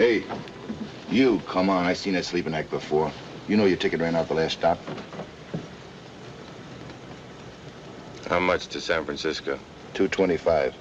Hey, you, come on. I seen that sleeping act before. You know your ticket ran out the last stop. How much to San Francisco? $2.25.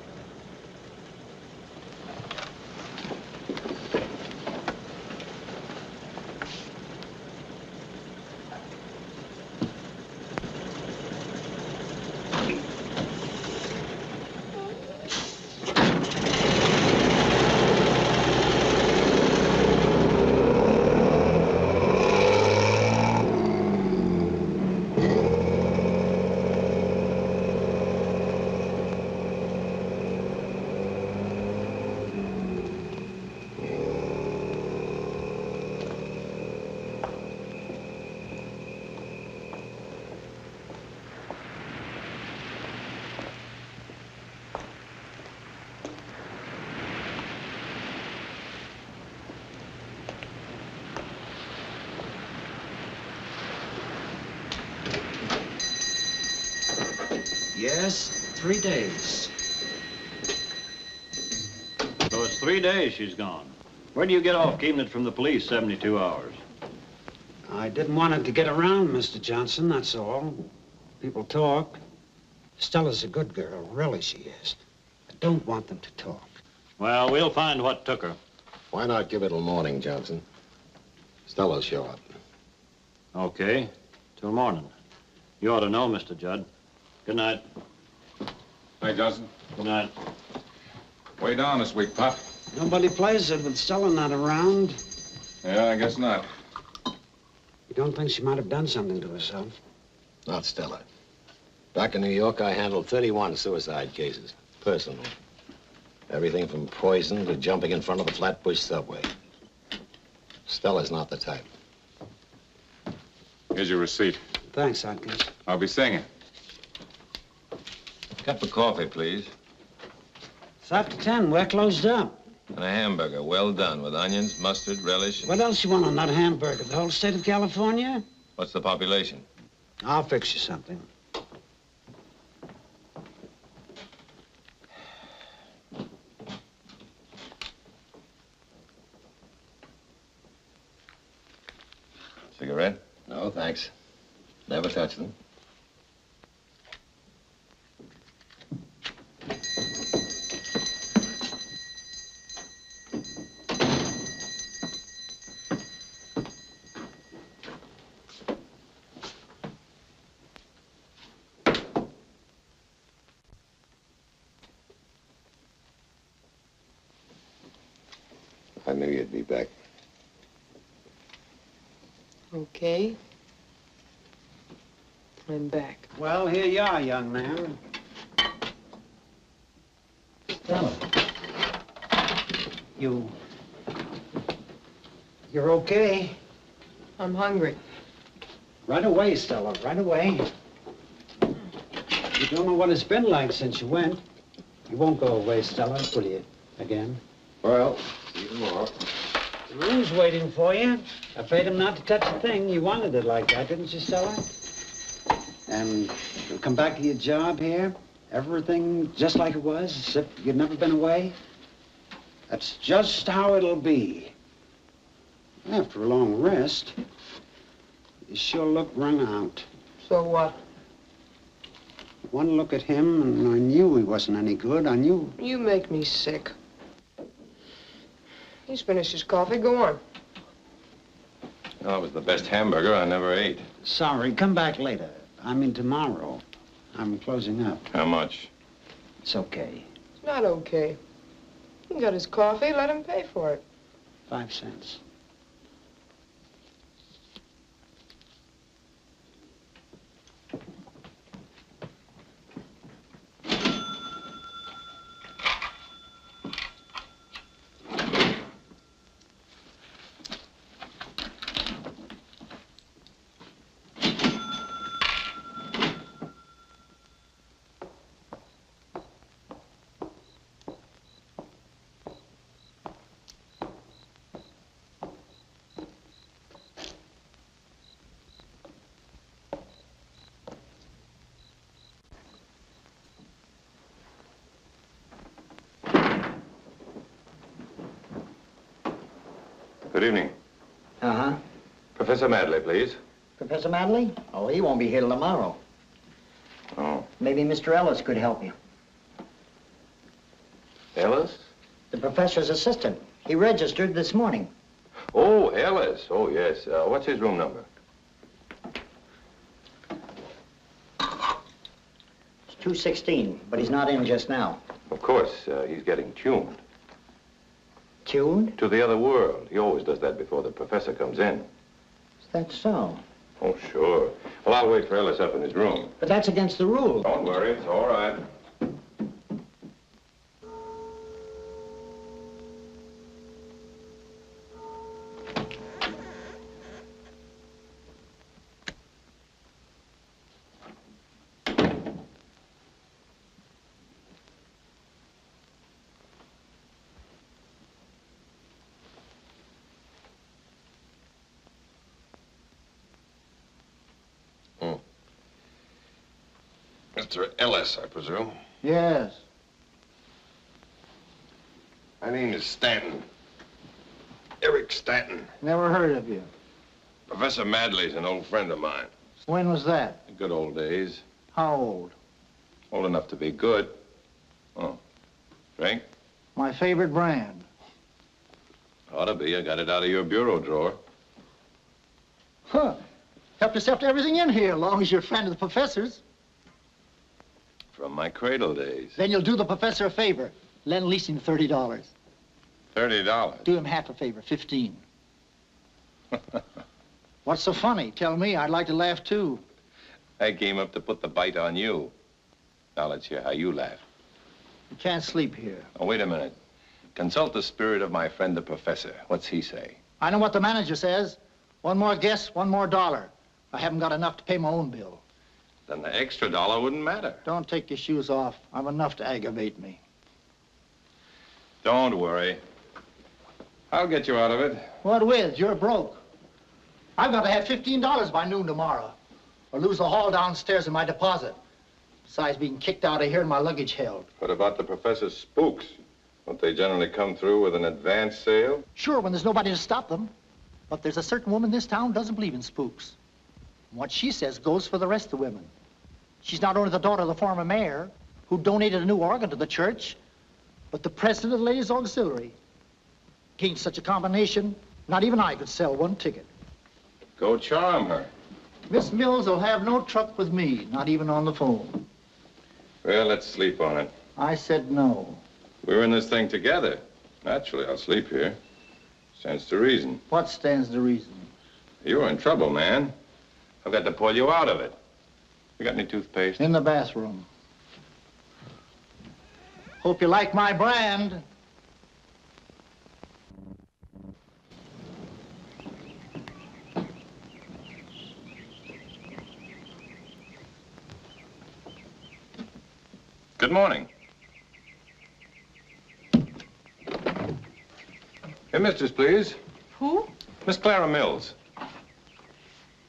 Yes, 3 days. So it's 3 days she's gone. Where do you get off keeping it from the police 72 hours? I didn't want it to get around, Mr. Johnson, that's all. People talk. Stella's a good girl, really she is. I don't want them to talk. Well, we'll find what took her. Why not give it till morning, Johnson? Stella'll show up. Okay, till morning. You ought to know, Mr. Judd. Good night. Hey, Johnson. Good night. Way down this week, Pop. Nobody plays it with Stella not around. Yeah, I guess not. You don't think she might have done something to herself? Not Stella. Back in New York, I handled 31 suicide cases, personally. Everything from poison to jumping in front of the Flatbush subway. Stella's not the type. Here's your receipt. Thanks, Atkins. I'll be singing. Cup of coffee, please. It's after 10. We're closed up. And a hamburger, well done, with onions, mustard, relish. What else you want on that hamburger? The whole state of California? What's the population? I'll fix you something. Cigarette? No, thanks. Never touch them. I knew you'd be back. Okay. I'm back. Well, here you are, young man. Stella. You're okay? I'm hungry. Right away, Stella, right away. You don't know what it's been like since you went. You won't go away, Stella, will you, again? Well, even more. The room's waiting for you. I paid him not to touch a thing. You wanted it like that, didn't you, Stella? And you'll come back to your job here, everything just like it was, as if you'd never been away? That's just how it'll be. After a long rest, you sure look wrung out. So what? One look at him, and I knew he wasn't any good. I knew. You make me sick. He's finished his coffee. Go on. Oh, it was the best hamburger I never ate. Sorry, come back later. I mean tomorrow. I'm closing up. How much? It's okay. It's not okay. He got his coffee. Let him pay for it. 5 cents. Good evening. Uh-huh. Professor Madley, please. Professor Madley? Oh, he won't be here till tomorrow. Oh. Maybe Mr. Ellis could help you. Ellis? The professor's assistant. He registered this morning. Oh, Ellis. Oh, yes. What's his room number? It's 216, but he's not in just now. Of course, he's getting tuned. Tuned? To the other world. He always does that before the professor comes in. Is that so? Oh, sure. Well, I'll wait for Ellis up in his room. But that's against the rules. Don't worry, it's all right. Mr. Ellis, I presume. Yes. My name is Stanton. Eric Stanton. Never heard of you. Professor Madley's an old friend of mine. When was that? The good old days. How old? Old enough to be good. Oh. Drink? My favorite brand. Ought to be. I got it out of your bureau drawer. Huh. Help yourself to everything in here, as long as you're a friend of the professor's. From my cradle days. Then you'll do the professor a favor. Lend leasing $30. $30? Do him half a favor, 15. What's so funny? Tell me, I'd like to laugh too. I came up to put the bite on you. Now let's hear how you laugh. You can't sleep here. Oh, wait a minute. Consult the spirit of my friend the professor. What's he say? I know what the manager says. One more guess, one more dollar. I haven't got enough to pay my own bill. Then the extra dollar wouldn't matter. Don't take your shoes off. I've enough to aggravate me. Don't worry. I'll get you out of it. What with? You're broke. I've got to have $15 by noon tomorrow, or lose the haul downstairs in my deposit. Besides being kicked out of here and my luggage held. What about the professor's spooks? Don't they generally come through with an advance sale? Sure, when there's nobody to stop them. But there's a certain woman in this town who doesn't believe in spooks. What she says goes for the rest of the women. She's not only the daughter of the former mayor, who donated a new organ to the church, but the president of the Ladies' Auxiliary. Against such a combination, not even I could sell one ticket. Go charm her. Miss Mills will have no truck with me, not even on the phone. Well, let's sleep on it. I said no. We're in this thing together. Naturally, I'll sleep here. Stands to reason. What stands to reason? You're in trouble, man. I've got to pull you out of it. You got any toothpaste? In the bathroom. Hope you like my brand. Good morning. Hey, mistress, please. Who? Miss Clara Mills.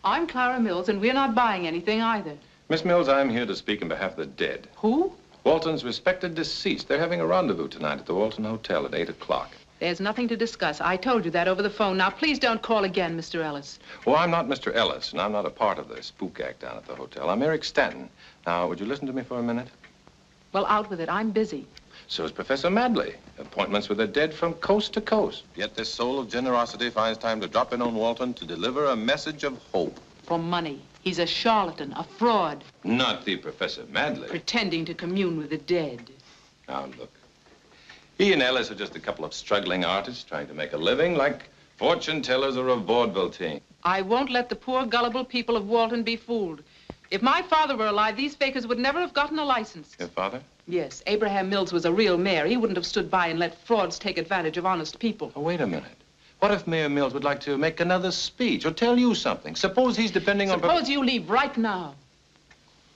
I'm Clara Mills, and we're not buying anything either. Miss Mills, I'm here to speak on behalf of the dead. Who? Walton's respected deceased. They're having a rendezvous tonight at the Walton Hotel at 8 o'clock. There's nothing to discuss. I told you that over the phone. Now, please don't call again, Mr. Ellis. Well, I'm not Mr. Ellis, and I'm not a part of the spook act down at the hotel. I'm Eric Stanton. Now, would you listen to me for a minute? Well, out with it. I'm busy. So is Professor Madley. Appointments with the dead from coast to coast. Yet this soul of generosity finds time to drop in on Walton to deliver a message of hope. For money. He's a charlatan, a fraud. Not the Professor Madley. Pretending to commune with the dead. Now, look. He and Ellis are just a couple of struggling artists trying to make a living like fortune tellers or a vaudeville team. I won't let the poor, gullible people of Walton be fooled. If my father were alive, these fakers would never have gotten a license. Your father? Yes, Abraham Mills was a real mayor. He wouldn't have stood by and let frauds take advantage of honest people. Oh, wait a minute. What if Mayor Mills would like to make another speech or tell you something? Suppose he's depending on... Suppose you leave right now.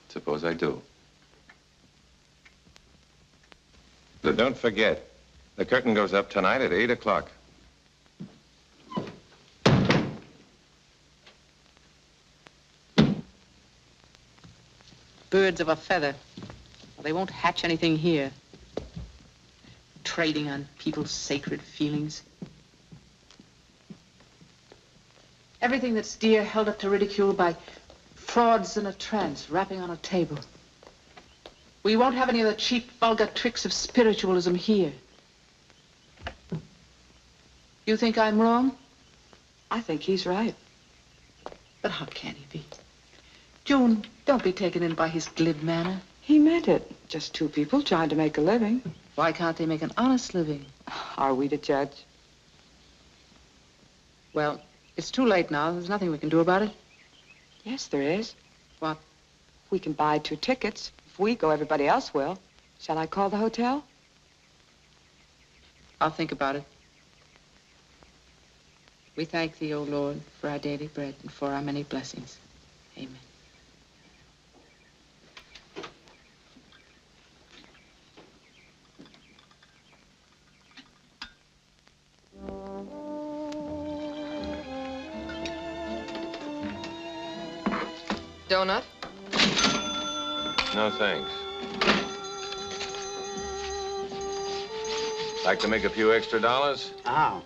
Suppose I do. But don't forget, the curtain goes up tonight at 8 o'clock. Birds of a feather. Well, they won't hatch anything here. Trading on people's sacred feelings. Everything that's dear held up to ridicule by frauds in a trance, rapping on a table. We won't have any of the cheap, vulgar tricks of spiritualism here. You think I'm wrong? I think he's right. But how can he be? June, don't be taken in by his glib manner. He meant it. Just two people trying to make a living. Why can't they make an honest living? Are we to judge? Well, it's too late now. There's nothing we can do about it. Yes, there is. What? We can buy 2 tickets. If we go, everybody else will. Shall I call the hotel? I'll think about it. We thank thee, O Lord, for our daily bread and for our many blessings. Amen. Donut? No, thanks. Like to make a few extra dollars? How?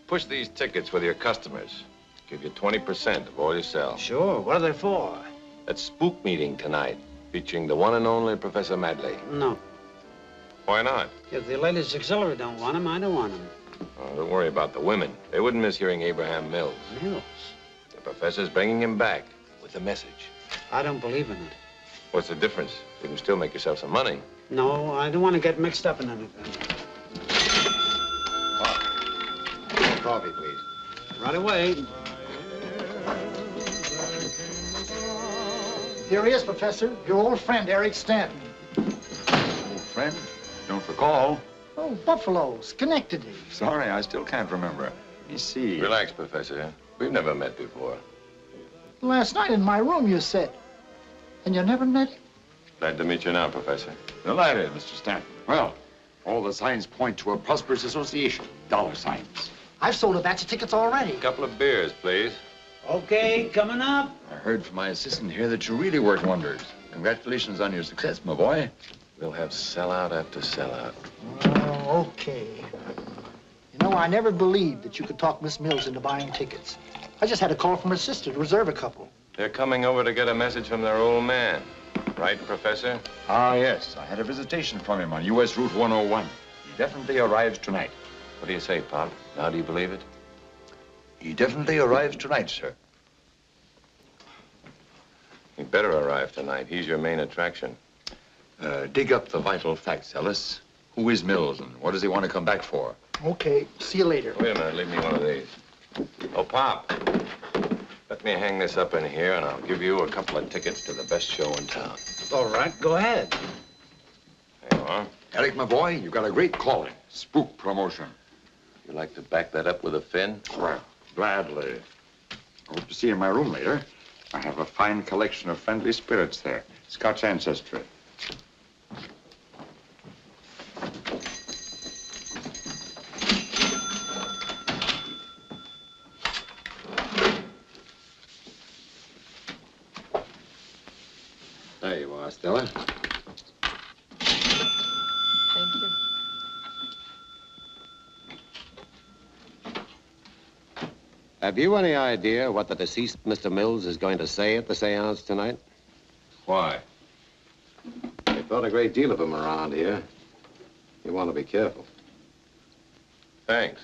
Push these tickets with your customers. Give you 20% of all you sell. Sure. What are they for? That spook meeting tonight, featuring the one and only Professor Madley. No. Why not? If the ladies auxiliary don't want them, I don't want them. Oh, don't worry about the women. They wouldn't miss hearing Abraham Mills. Mills? The professor's bringing him back with a message. I don't believe in it. What's the difference? You can still make yourself some money. No, I don't want to get mixed up in anything. Coffee, please. Right away. Here he is, Professor. Your old friend, Eric Stanton. Old friend? Don't recall. Oh, Buffalo, Schenectady. Sorry, I still can't remember. Let me see. Relax, Professor. We've never met before. Last night in my room, you said. And you never met him? Glad to meet you now, Professor. Delighted, Mr. Stanton. Well, all the signs point to a prosperous association. Dollar signs. I've sold a batch of tickets already. A couple of beers, please. Okay, coming up. I heard from my assistant here that you really worked wonders. Congratulations on your success, my boy. We'll have sellout after sellout. Oh, okay. You know, I never believed that you could talk Miss Mills into buying tickets. I just had a call from her sister to reserve a couple. They're coming over to get a message from their old man. Right, Professor? Ah, yes. I had a visitation from him on U.S. Route 101. He definitely arrives tonight. What do you say, Pop? Now do you believe it? He definitely arrives tonight, sir. He'd better arrive tonight. He's your main attraction. Dig up the vital facts, Ellis. Who is Mills and what does he want to come back for? Okay, see you later. Wait a minute, leave me one of these. Oh, Pop, let me hang this up in here and I'll give you a couple of tickets to the best show in town. All right, go ahead. There you are. Eric, my boy, you've got a great calling. Spook promotion. You like to back that up with a fin? Well, gladly. I hope to see you in my room later. I have a fine collection of friendly spirits there. Scotch ancestry. There you are, Stella. Thank you. Have you any idea what the deceased Mr. Mills is going to say at the seance tonight? Why? They thought a great deal of him around here. You want to be careful. Thanks.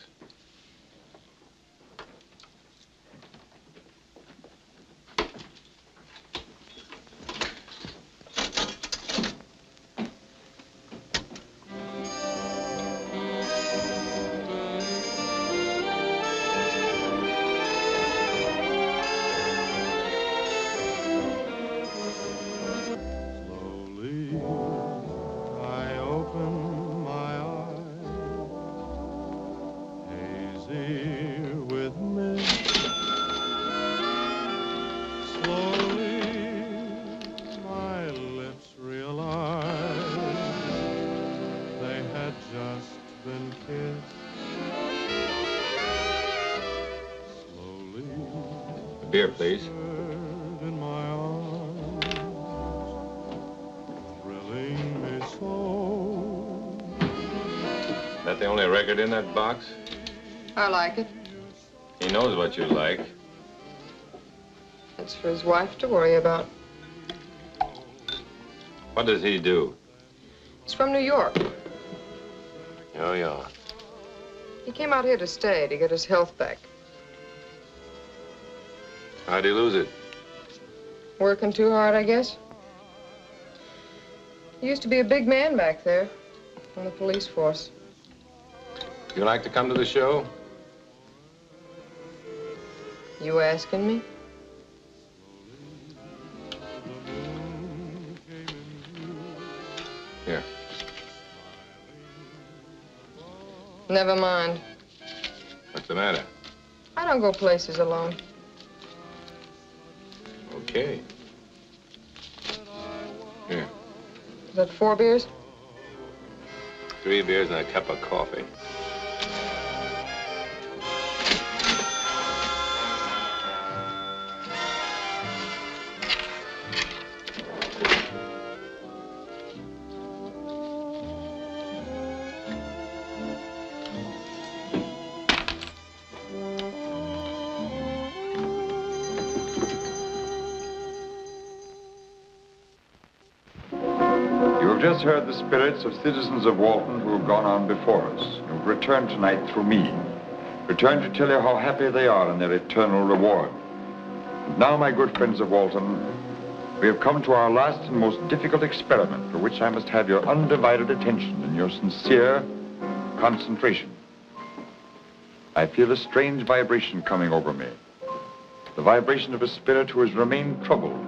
Beer, please. In my arms, thrilling me so. Is that the only record in that box? I like it. He knows what you like. That's for his wife to worry about. What does he do? He's from New York. Oh, yeah. He came out here to stay, to get his health back. How'd he lose it? Working too hard, I guess. He used to be a big man back there on the police force. You like to come to the show? You asking me? Here. Never mind. What's the matter? I don't go places alone. Okay. Here. Is that 4 beers? 3 beers and a cup of coffee. Just heard the spirits of citizens of Walton who have gone on before us, who've returned tonight through me. Returned to tell you how happy they are in their eternal reward. And now, my good friends of Walton, we have come to our last and most difficult experiment, for which I must have your undivided attention and your sincere concentration. I feel a strange vibration coming over me. The vibration of a spirit who has remained troubled,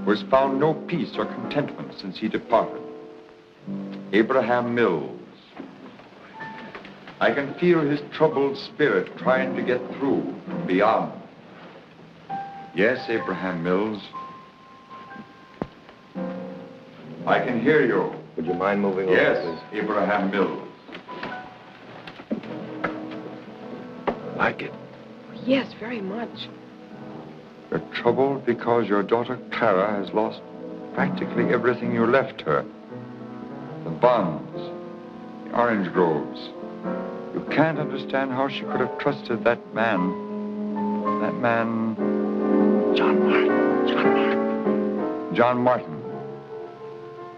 who has found no peace or contentment since he departed. Abraham Mills. I can feel his troubled spirit trying to get through from beyond. Yes, Abraham Mills. I can hear you. Would you mind moving over, Yes, please? Abraham Mills. Like it? Yes, very much. You're troubled because your daughter Clara has lost practically everything you left her. The bonds, the orange groves. You can't understand how she could have trusted that man. That man... John Martin,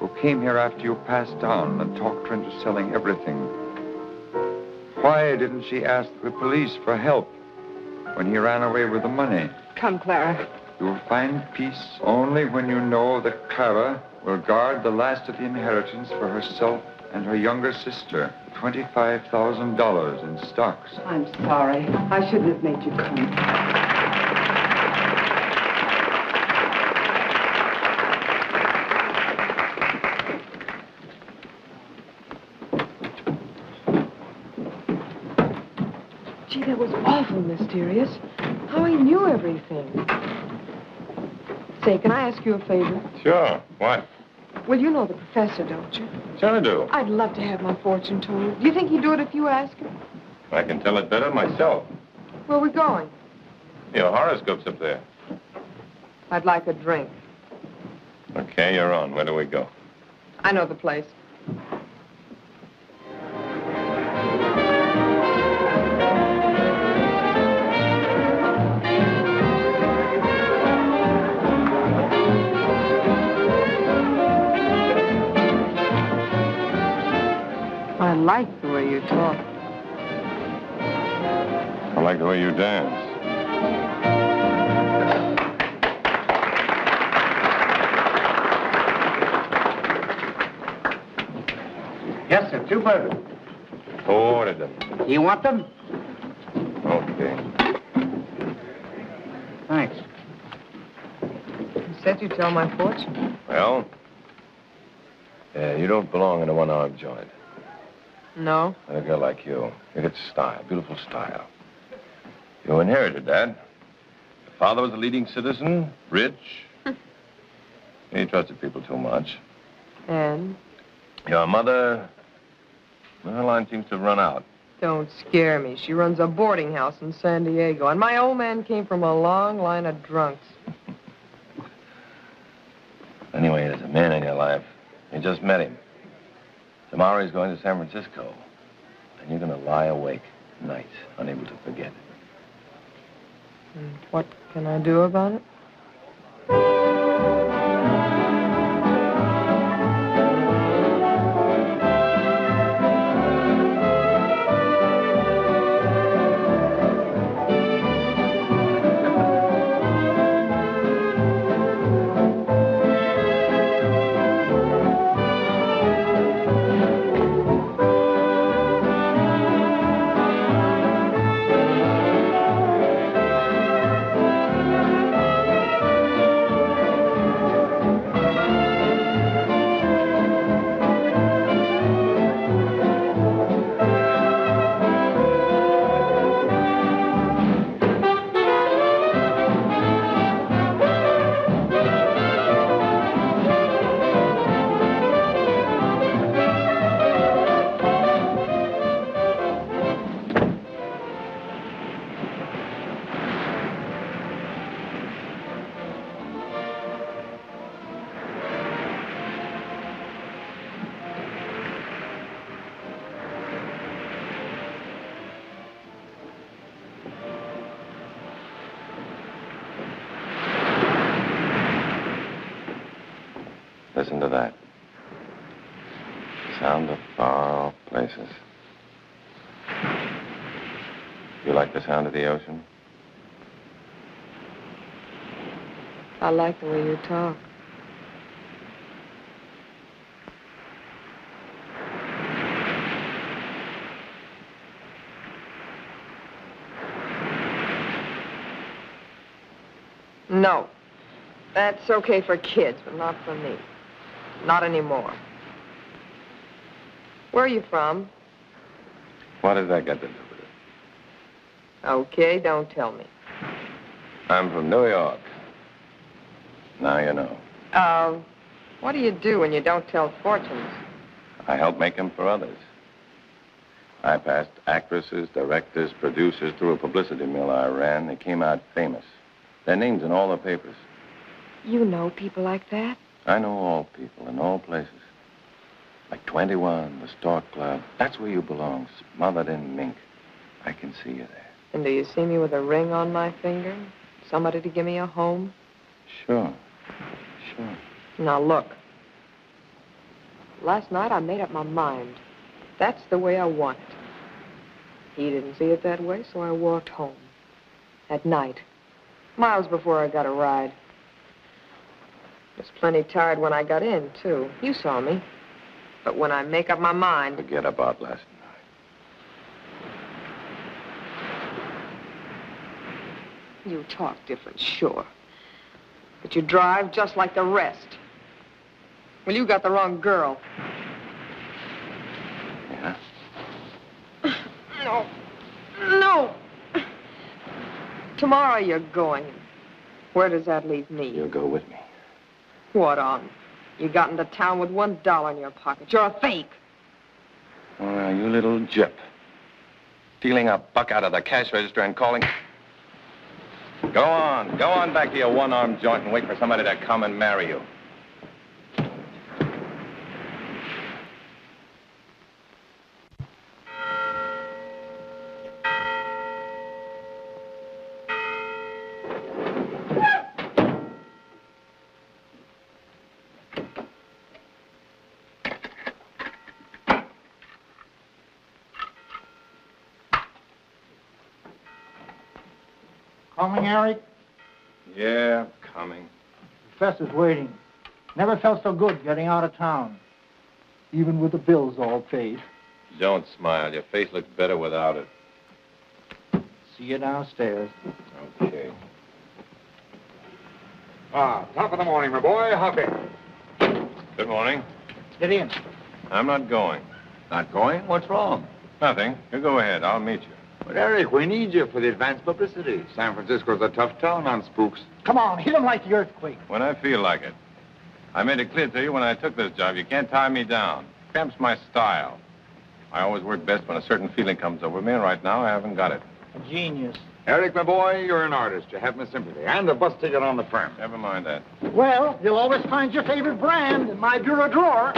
who came here after you passed down and talked her into selling everything. Why didn't she ask the police for help when he ran away with the money? Come, Clara. You will find peace only when you know that Clara will guard the last of the inheritance for herself and her younger sister. $25,000 in stocks. I'm sorry. I shouldn't have made you come. Gee, that was awful mysterious. How he knew everything. Say, can I ask you a favor? Sure. What? Well, you know the professor, don't you? Sure I do. I'd love to have my fortune told. Do you think he'd do it if you asked him? I can tell it better myself. Where are we going? Your horoscope's up there. I'd like a drink. Okay, you're on. Where do we go? I know the place. I like the way you talk. I like the way you dance. Yes, sir. 2 burgers. Who ordered them? You want them? Okay. Thanks. You said you'd tell my fortune. Well, you don't belong in a one-armed joint. No? And a girl like you. You get style, beautiful style. You inherited that. Your father was a leading citizen, rich. He trusted people too much. And? Your mother, well, her line seems to have run out. Don't scare me. She runs a boarding house in San Diego. And my old man came from a long line of drunks. Anyway, there's a man in your life. You just met him. Tomorrow he's going to San Francisco. And you're going to lie awake nights, unable to forget. And what can I do about it? Listen to that. Sound of far-off places. You like the sound of the ocean? I like the way you talk. No. That's okay for kids, but not for me. Not anymore. Where are you from? What does that got to do with it? Okay, don't tell me. I'm from New York. Now you know. What do you do when you don't tell fortunes? I help make them for others. I passed actresses, directors, producers through a publicity mill I ran. They came out famous. Their names in all the papers. You know people like that? I know all people in all places. Like 21, the Stork Club. That's where you belong, smothered in mink. I can see you there. And do you see me with a ring on my finger? Somebody to give me a home? Sure. Sure. Now, look. Last night I made up my mind. That's the way I want it. He didn't see it that way, so I walked home. At night. Miles before I got a ride. Was plenty tired when I got in, too. You saw me. But when I make up my mind... Forget about last night. You talk different, sure. But you drive just like the rest. Well, you got the wrong girl. Yeah? No. No. Tomorrow you're going. Where does that leave me? You'll go with me. What on? You got into town with $1 in your pocket. You're a fake. Oh, you little gyp. Stealing a buck out of the cash register and calling... Go on back to your one-armed joint and wait for somebody to come and marry you. Coming, Eric? Yeah, coming. Professor's waiting. Never felt so good getting out of town. Even with the bills all paid. Don't smile. Your face looks better without it. See you downstairs. Okay. Top of the morning, my boy. Hop in. Good morning. Get in. I'm not going. Not going? What's wrong? Nothing. You go ahead. I'll meet you. But, Eric, we need you for the advanced publicity. San Francisco's a tough town on spooks. Come on, hit him like the earthquake. When I feel like it. I made it clear to you when I took this job, you can't tie me down. Cramps my style. I always work best when a certain feeling comes over me, and right now I haven't got it. A genius. Eric, my boy, you're an artist. You have my sympathy. And a bus ticket on the firm. Never mind that. Well, you'll always find your favorite brand in my bureau drawer.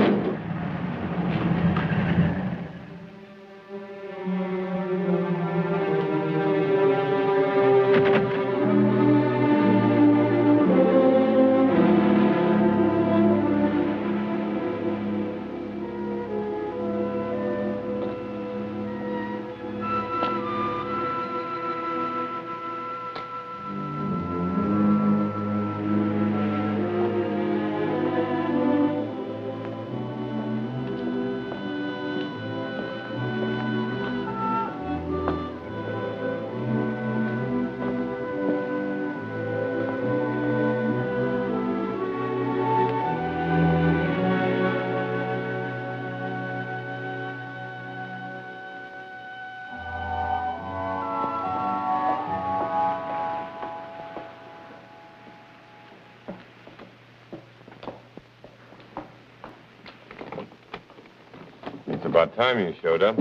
It's about time you showed up.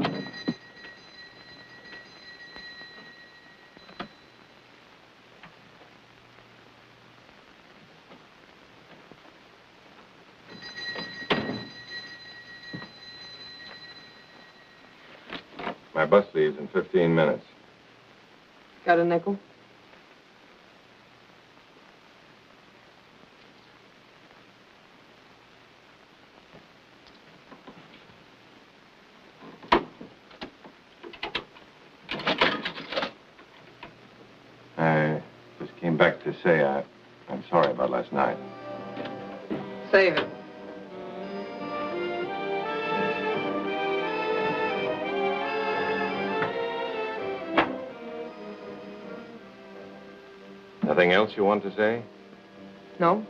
My bus leaves in 15 minutes. Got a nickel? to say I'm sorry about last night. Save it. Nothing else you want to say? No?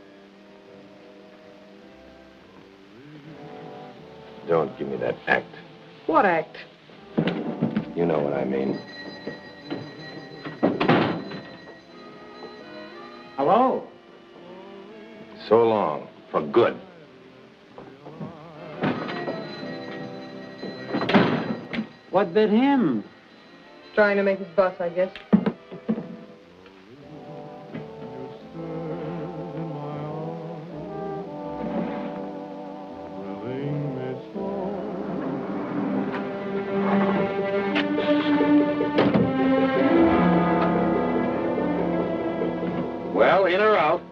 Don't give me that act. What act? You know what I mean. Hello? So long. For good. What bit him? Trying to make his bus, I guess. Well, in or out?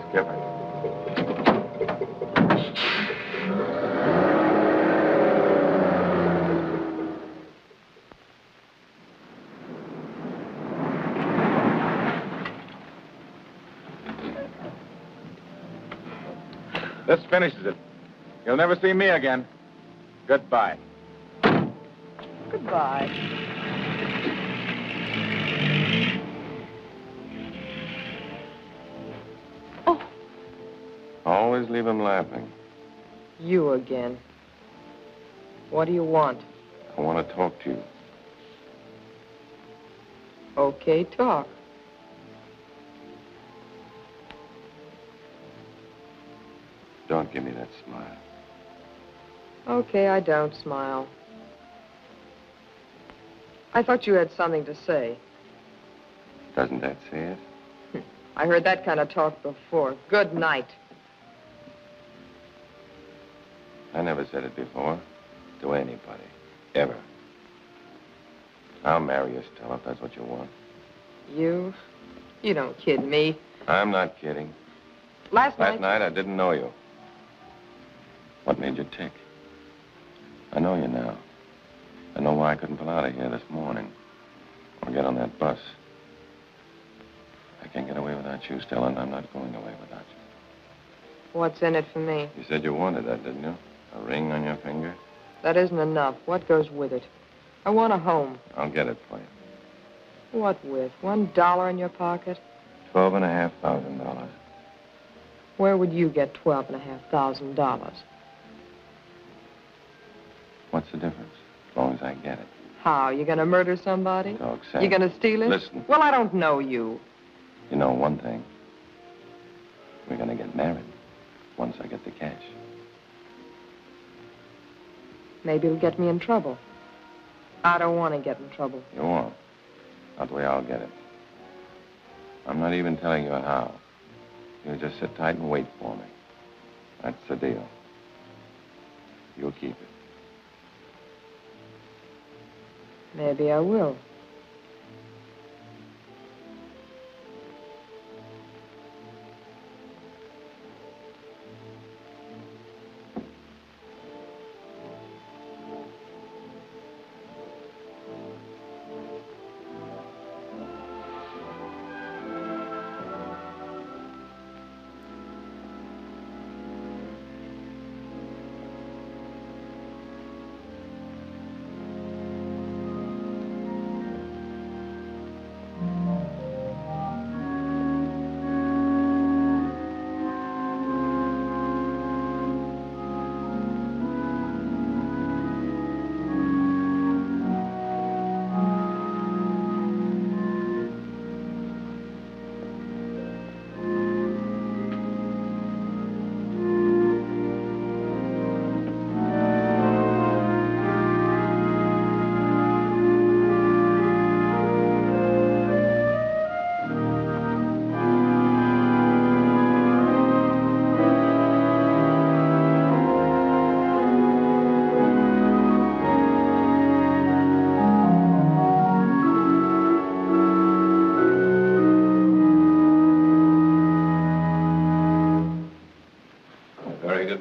Skipper. This finishes it. You'll never see me again. Goodbye. Goodbye. Always leave him laughing. You again. What do you want? I want to talk to you. Okay, talk. Don't give me that smile. Okay, I don't smile. I thought you had something to say. Doesn't that say it? I heard that kind of talk before. Good night. I never said it before. To anybody. Ever. I'll marry you, Stella, if that's what you want. You? You don't kid me. I'm not kidding. Last night I didn't know you. What made you tick? I know you now. I know why I couldn't pull out of here this morning. Or get on that bus. I can't get away without you, Stella, and I'm not going away without you. What's in it for me? You said you wanted that, didn't you? A ring on your finger? That isn't enough. What goes with it? I want a home. I'll get it for you. What with? $1 in your pocket? $12,500. Where would you get $12,500? What's the difference? As long as I get it. How? You gonna murder somebody? Dog Sam. You gonna steal it? Listen. Well, I don't know you. You know one thing. We're gonna get married once I get the cash. Maybe it'll get me in trouble. I don't want to get in trouble. You won't. Not the way I'll get it. I'm not even telling you how. You just sit tight and wait for me. That's the deal. You'll keep it. Maybe I will.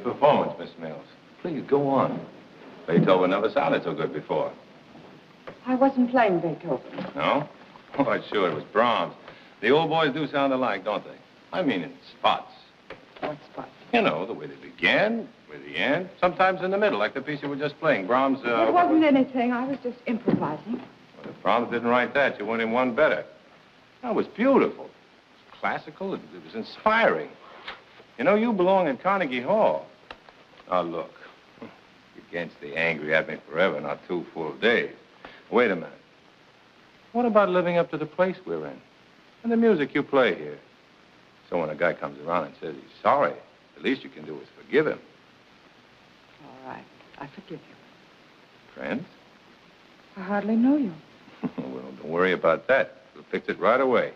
Performance, Miss Mills. Please, go on. Beethoven never sounded so good before. I wasn't playing Beethoven. No? Oh, sure, it was Brahms. The old boys do sound alike, don't they? I mean in spots. What spot? You know, the way they began, with the end, sometimes in the middle, like the piece you were just playing. Brahms, It wasn't anything. I was just improvising. Well, if Brahms didn't write that, you went in one better. That was beautiful. It was classical. It was inspiring. You know, you belong in Carnegie Hall. Now, look. You can't stay angry at me forever, not 2 full days. Wait a minute. What about living up to the place we're in? And the music you play here? So when a guy comes around and says he's sorry, the least you can do is forgive him. All right. I forgive you. Friends? I hardly know you. Well, don't worry about that. We'll fix it right away.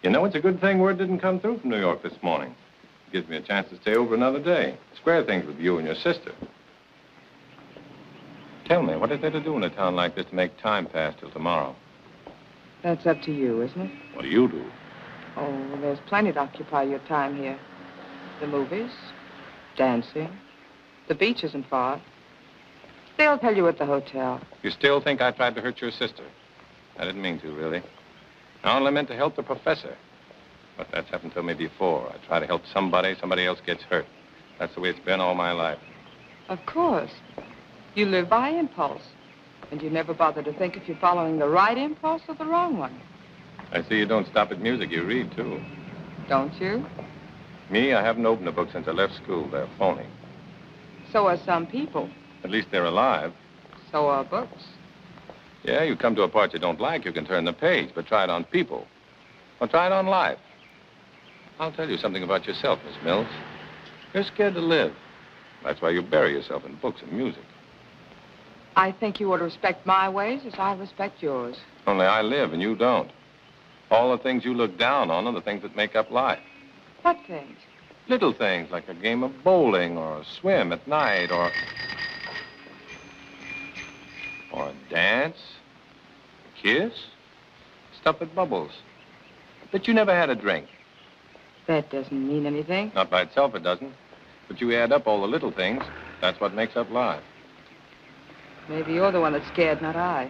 You know, it's a good thing word didn't come through from New York this morning. It gives me a chance to stay over another day. Square things with you and your sister. Tell me, what is there to do in a town like this to make time pass till tomorrow? That's up to you, isn't it? What do you do? Oh, there's plenty to occupy your time here. The movies, dancing. The beach isn't far. They'll tell you at the hotel. You still think I tried to hurt your sister? I didn't mean to, really. I only meant to help the professor. But that's happened to me before. I try to help somebody else gets hurt. That's the way it's been all my life. Of course. You live by impulse. And you never bother to think if you're following the right impulse or the wrong one. I see you don't stop at music. You read, too. Don't you? Me, I haven't opened a book since I left school. They're phony. So are some people. At least they're alive. So are books. Yeah, you come to a part you don't like, you can turn the page, but try it on people. Or try it on life. I'll tell you something about yourself, Miss Mills. You're scared to live. That's why you bury yourself in books and music. I think you ought to respect my ways as I respect yours. Only I live and you don't. All the things you look down on are the things that make up life. What things? Little things like a game of bowling or a swim at night or a dance, a kiss, stuff that bubbles. But you never had a drink. That doesn't mean anything. Not by itself, it doesn't. But you add up all the little things. That's what makes up life. Maybe you're the one that's scared, not I.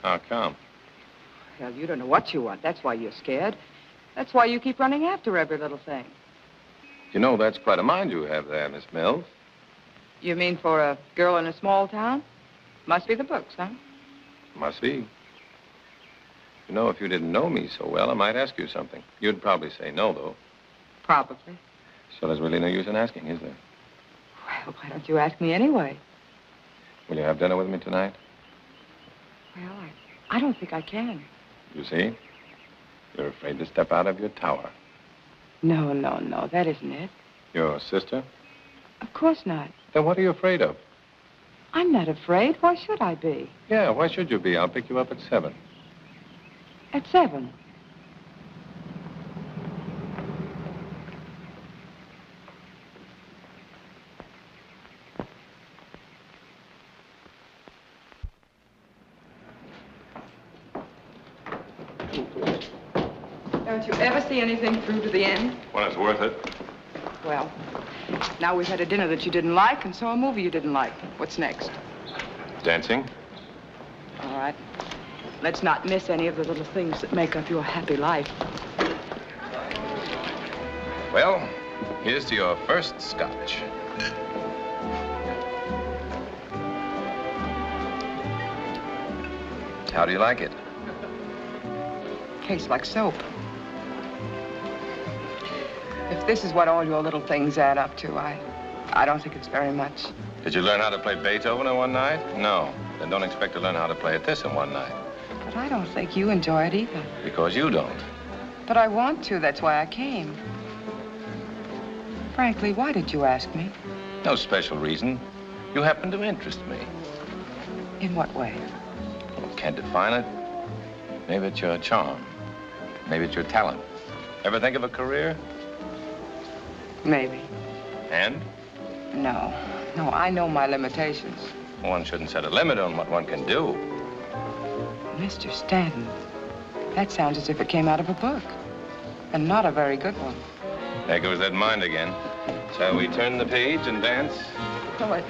How come? Well, you don't know what you want. That's why you're scared. That's why you keep running after every little thing. You know, that's quite a mind you have there, Miss Mills. You mean for a girl in a small town? Must be the books, huh? Must be. You know, if you didn't know me so well, I might ask you something. You'd probably say no, though. Probably. So there's really no use in asking, is there? Well, why don't you ask me anyway? Will you have dinner with me tonight? Well, I don't think I can. You see? You're afraid to step out of your tower. No, that isn't it. Your sister? Of course not. Then what are you afraid of? I'm not afraid. Why should I be? Yeah, why should you be? I'll pick you up at 7. At 7? Don't you ever see anything through to the end? When it's worth it. Well, now we've had a dinner that you didn't like and saw a movie you didn't like. What's next? Dancing? All right. Let's not miss any of the little things that make up your happy life. Well, here's to your first scotch. How do you like it? Tastes like soap. If this is what all your little things add up to, I don't think it's very much. Did you learn how to play Beethoven in one night? No. Then don't expect to learn how to play this in one night. But I don't think you enjoy it either. Because you don't. But I want to. That's why I came. Frankly, why did you ask me? No special reason. You happen to interest me. In what way? Well, can't define it. Maybe it's your charm. Maybe it's your talent. Ever think of a career? Maybe. And? No, I know my limitations. One shouldn't set a limit on what one can do. Mr. Stanton, that sounds as if it came out of a book. And not a very good one. There goes that mind again. Shall we turn the page and dance? Oh,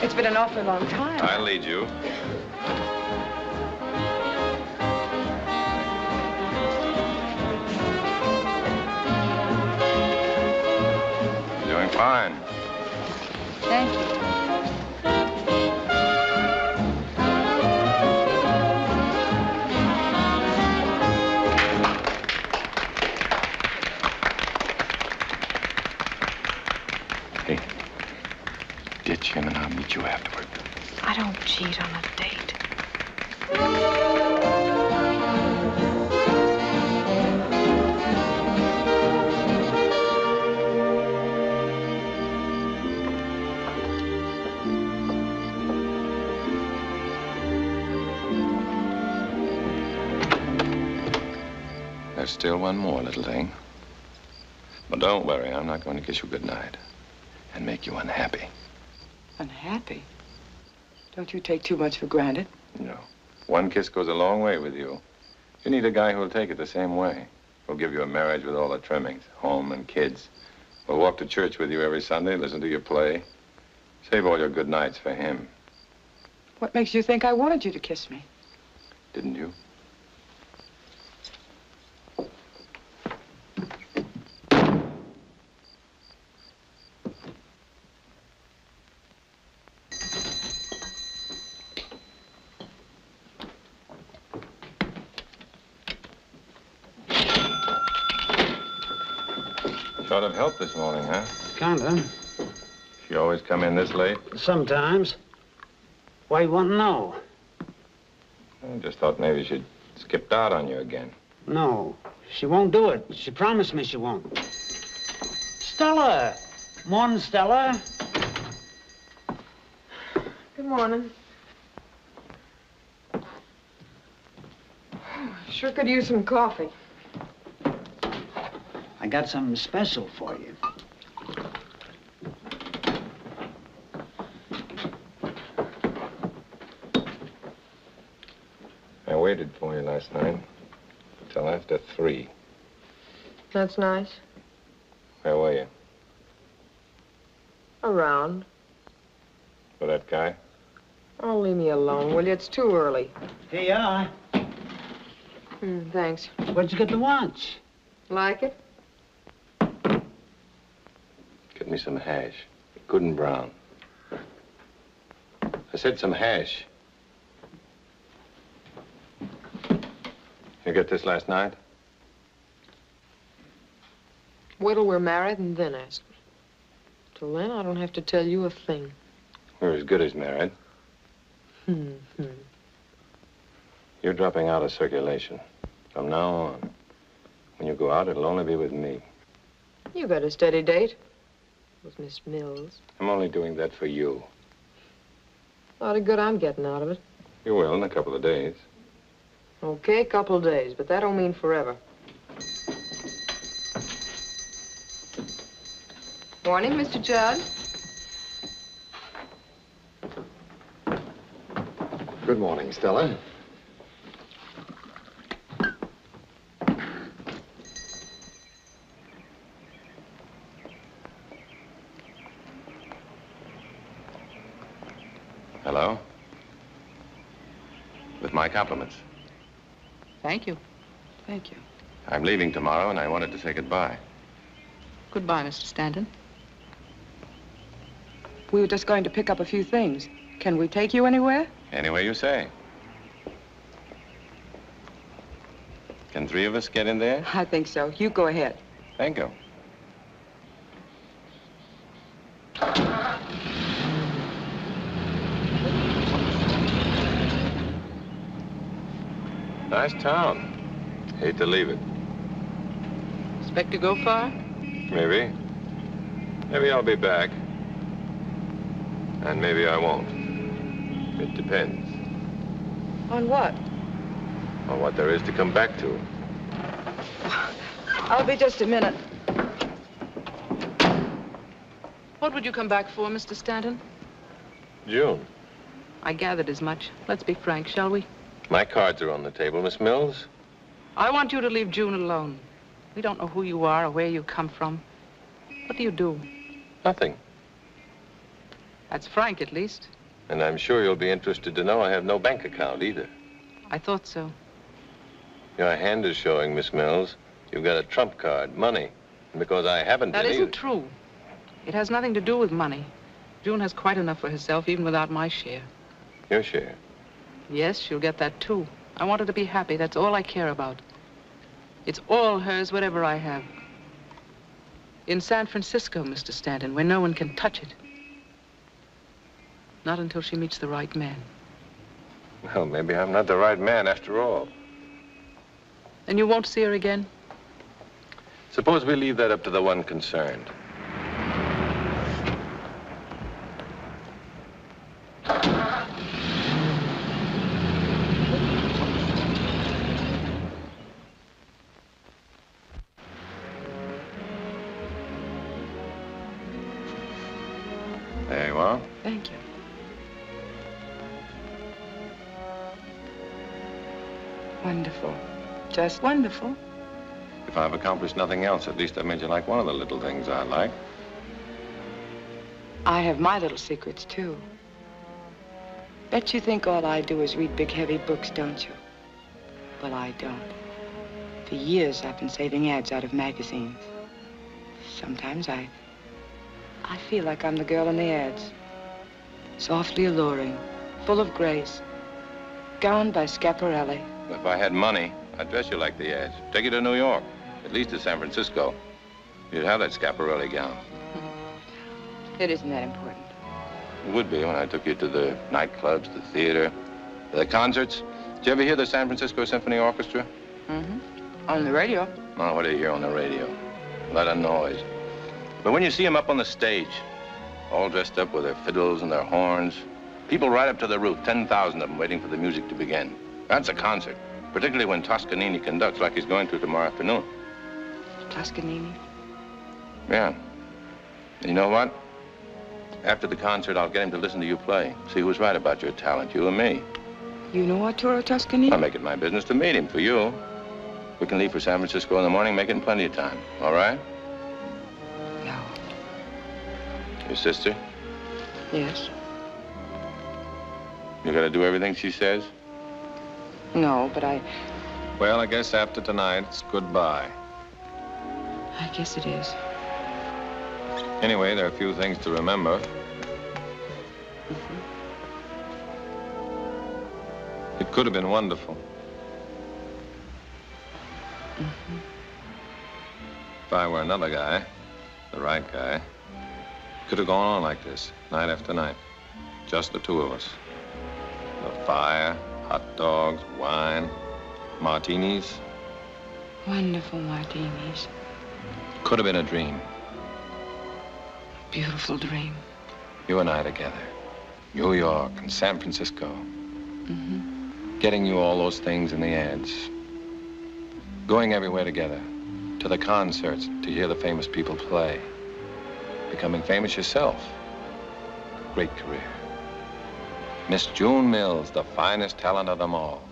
it's been an awfully long time. I'll lead you. Fine. Thank you. Hey, ditch him and I'll meet you afterward. I don't cheat on a date. There's still one more little thing. But don't worry, I'm not going to kiss you goodnight and make you unhappy. Unhappy? Don't you take too much for granted? No. One kiss goes a long way with you. You need a guy who'll take it the same way. Who'll give you a marriage with all the trimmings, home and kids. Who'll walk to church with you every Sunday, listen to you play. Save all your good nights for him. What makes you think I wanted you to kiss me? Didn't you? Short of help this morning, huh? Kinda. She always come in this late? Sometimes. Why you want to know? I just thought maybe she'd skipped out on you again. No, she won't do it. She promised me she won't. Stella! Morning, Stella. Good morning. Sure could use some coffee. I got something special for you. I waited for you last night until after 3. That's nice. Where were you? Around. With that guy? Oh, leave me alone, will you? It's too early. Here you are. Thanks. Where'd you get the watch? Like it? Get me some hash. Good and brown. I said some hash. You get this last night? Wait till we're married and then ask me. Till then, I don't have to tell you a thing. We're as good as married. You're dropping out of circulation. From now on, when you go out, it'll only be with me. You got a steady date with Miss Mills. I'm only doing that for you. A lot of good I'm getting out of it. You will in a couple of days. Okay, couple of days, but that don't mean forever. Morning, Mr. Judd. Good morning, Stella. Hello? With my compliments. Thank you. Thank you. I'm leaving tomorrow, and I wanted to say goodbye. Goodbye, Mr. Stanton. We were just going to pick up a few things. Can we take you anywhere? Anyway you say. Can 3 of us get in there? I think so. You go ahead. Thank you. Nice town. Hate to leave it. Expect to go far? Maybe. Maybe I'll be back. And maybe I won't. It depends On what? on what there is to come back to. I'll be just a minute. What would you come back for, Mr. Stanton? June, I gathered as much. Let's be frank, shall we? my cards are on the table, Miss Mills. I want you to leave June alone. We don't know who you are or where you come from. What do you do? Nothing. That's frank, at least. And I'm sure you'll be interested to know I have no bank account either. I thought so. Your hand is showing, Miss Mills. You've got a trump card, money. And because I haven't That been isn't either. true. It has nothing to do with money. June has quite enough for herself, even without my share. Your share? Yes, she'll get that, too. I want her to be happy. That's all I care about. It's all hers, whatever I have. In San Francisco, Mr. Stanton, where no one can touch it. Not until she meets the right man. Well, maybe I'm not the right man after all. And you won't see her again? Suppose we leave that up to the one concerned. There you are. Thank you. Wonderful. Just wonderful. If I've accomplished nothing else, at least I've made you like one of the little things I like. I have my little secrets, too. Bet you think all I do is read big, heavy books, don't you? Well, I don't. For years, I've been saving ads out of magazines. Sometimes I feel like I'm the girl in the ads. Softly alluring, full of grace, gowned by Schiaparelli. If I had money, I'd dress you like the ads. Take you to New York, at least to San Francisco. You'd have that Schiaparelli gown. It isn't that important. It would be when I took you to the nightclubs, the theater, the concerts. Did you ever hear the San Francisco Symphony Orchestra? Mm-hmm. On the radio. Oh, what do you hear on the radio? A lot of noise. But when you see them up on the stage, all dressed up with their fiddles and their horns, people right up to the roof, 10,000 of them waiting for the music to begin. That's a concert, particularly when Toscanini conducts like he's going to tomorrow afternoon. Toscanini? Yeah. You know what? After the concert, I'll get him to listen to you play. See who's right about your talent, you and me. You know Arturo Toscanini? I'll make it my business to meet him for you. We can leave for San Francisco in the morning, make it in plenty of time. All right? No. Your sister? Yes. You gotta do everything she says? No, but Well, I guess after tonight, it's goodbye. I guess it is. Anyway, there are a few things to remember. Mm-hmm. It could have been wonderful. Mm-hmm. If I were another guy, the right guy, could have gone on like this, night after night. Just the two of us. The fire, hot dogs, wine, martinis. Wonderful martinis. Could have been a dream. Beautiful dream. You and I together. New York and San Francisco. Mm-hmm. Getting you all those things in the ads. Going everywhere together. To the concerts, to hear the famous people play. Becoming famous yourself. Great career. Miss June Mills, the finest talent of them all.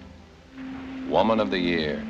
Woman of the Year.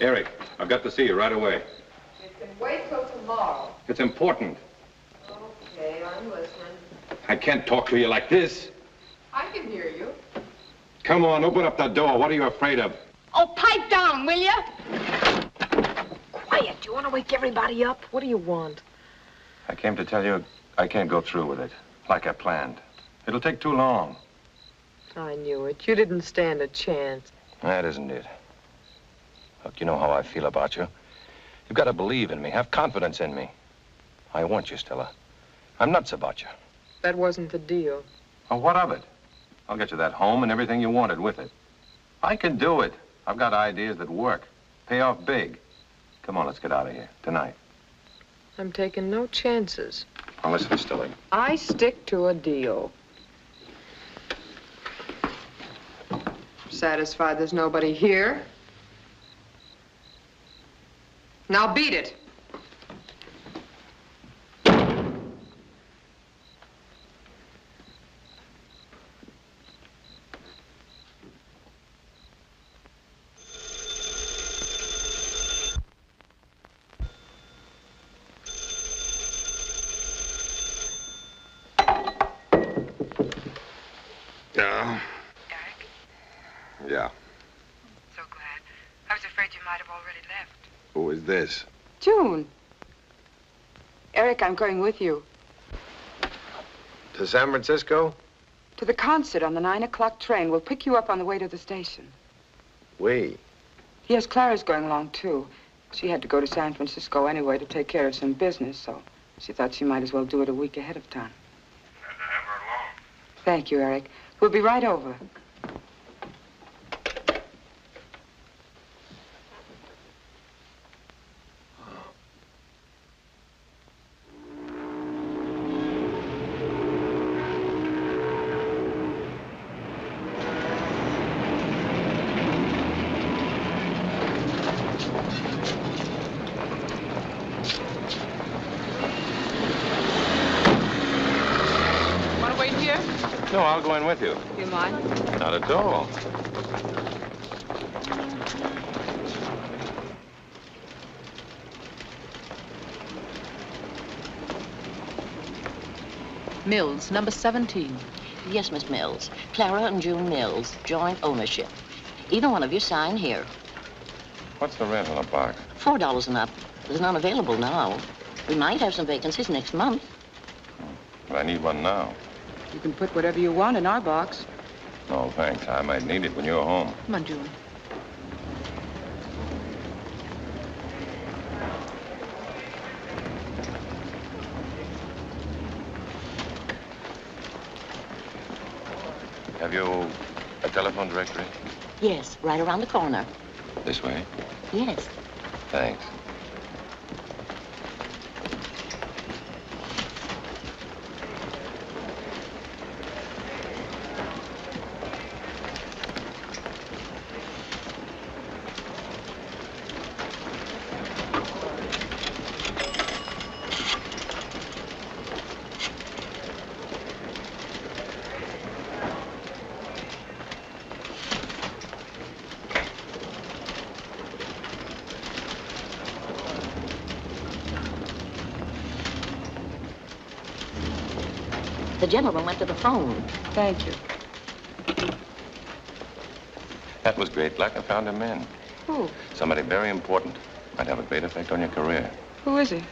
Eric, I've got to see you right away. It can wait till tomorrow. It's important. Okay, I'm listening. I can't talk to you like this. I can hear you. Come on, open up the door. What are you afraid of? Oh, pipe down, will you? Quiet. You want to wake everybody up? What do you want? I came to tell you I can't go through with it, like I planned. It'll take too long. I knew it. You didn't stand a chance. That isn't it. Look, you know how I feel about you. You've got to believe in me, have confidence in me. I want you, Stella. I'm nuts about you. That wasn't the deal. Oh, what of it? I'll get you that home and everything you wanted with it. I can do it. I've got ideas that work. Pay off big. Come on, let's get out of here. Tonight. I'm taking no chances. Now listen, Stella. I stick to a deal. Satisfied there's nobody here? Now beat it. Yeah. Yeah. So glad. I was afraid you might have already left. Who is this? June. Eric, I'm going with you. To San Francisco? To the concert on the 9 o'clock train. We'll pick you up on the way to the station. We. Yes, Clara's going along, too. She had to go to San Francisco anyway to take care of some business, so she thought she might as well do it a week ahead of time. Glad to have her along. Thank you, Eric. We'll be right over. Want to wait here? No, I'll go in with you. You mind? Not at all. Mills, number 17. Yes, Miss Mills. Clara and June Mills, joint ownership. Either one of you sign here. What's the rent on a box? $4 and up. There's none available now. We might have some vacancies next month. But I need one now. You can put whatever you want in our box. No, thanks. I might need it when you're home. Come on, June. Have you a telephone directory? Yes, right around the corner. This way? Yes. Thanks. The gentleman went to the phone. Thank you. That was great luck. I found him in. Who? Somebody very important. Might have a great effect on your career. Who is he?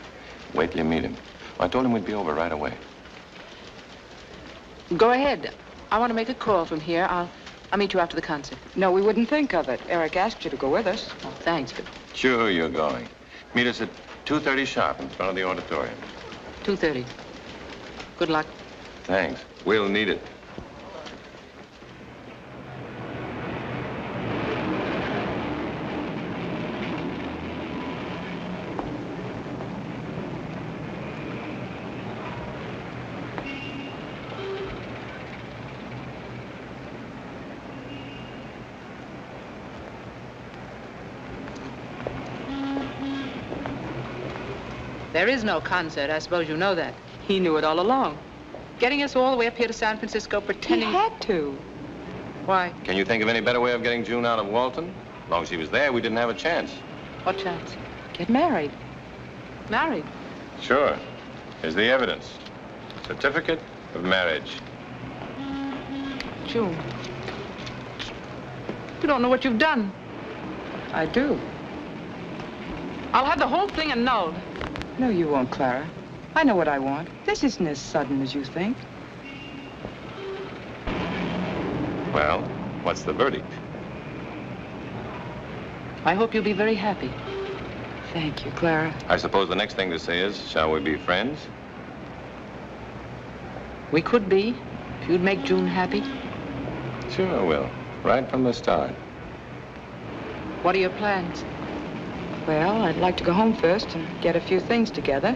Wait till you meet him. I told him we'd be over right away. Go ahead. I want to make a call from here. I'll meet you after the concert. No, we wouldn't think of it. Eric asked you to go with us. Oh, thanks, but Sure, you're going. Meet us at 2:30 sharp in front of the auditorium. 2:30. Good luck. Thanks. We'll need it. There is no concert. I suppose you know that. He knew it all along. Getting us all the way up here to San Francisco, pretending... He had to. Why? Can you think of any better way of getting June out of Walton? As long as she was there, we didn't have a chance. What chance? Get married. Married? Sure. Here's the evidence. Certificate of marriage. June. You don't know what you've done. I do. I'll have the whole thing annulled. No, you won't, Clara. I know what I want. This isn't as sudden as you think. Well, what's the verdict? I hope you'll be very happy. Thank you, Clara. I suppose the next thing to say is, shall we be friends? We could be, if you'd make June happy. Sure I will. Right from the start. What are your plans? Well, I'd like to go home first and get a few things together.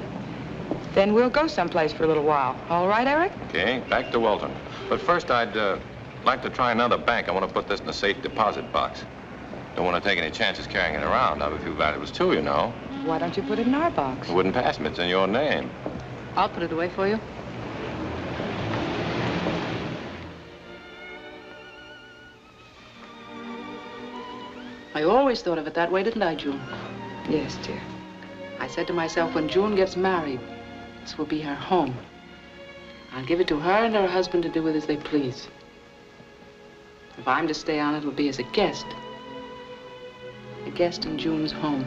Then we'll go someplace for a little while. All right, Eric? Okay, back to Walton. But first, I'd like to try another bank. I want to put this in a safe deposit box. Don't want to take any chances carrying it around. I have a few valuables, too, you know. Why don't you put it in our box? It wouldn't pass me. It's in your name. I'll put it away for you. I always thought of it that way, didn't I, June? Yes, dear. I said to myself, when June gets married, this will be her home. I'll give it to her and her husband to do with as they please. If I'm to stay on, it'll be as a guest. A guest in June's home.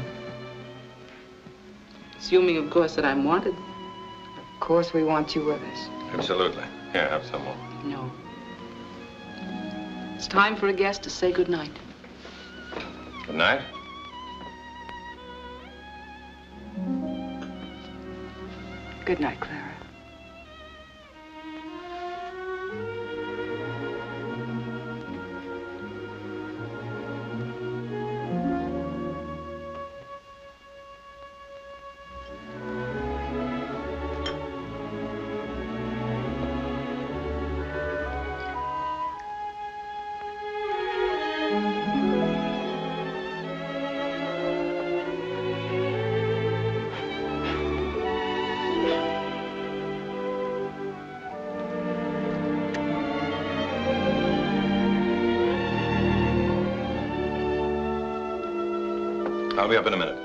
Assuming, of course, that I'm wanted. Of course we want you with us. Absolutely. Here, have some more. No. It's time for a guest to say goodnight. Good night. Good night, Clara. I'll be up in a minute.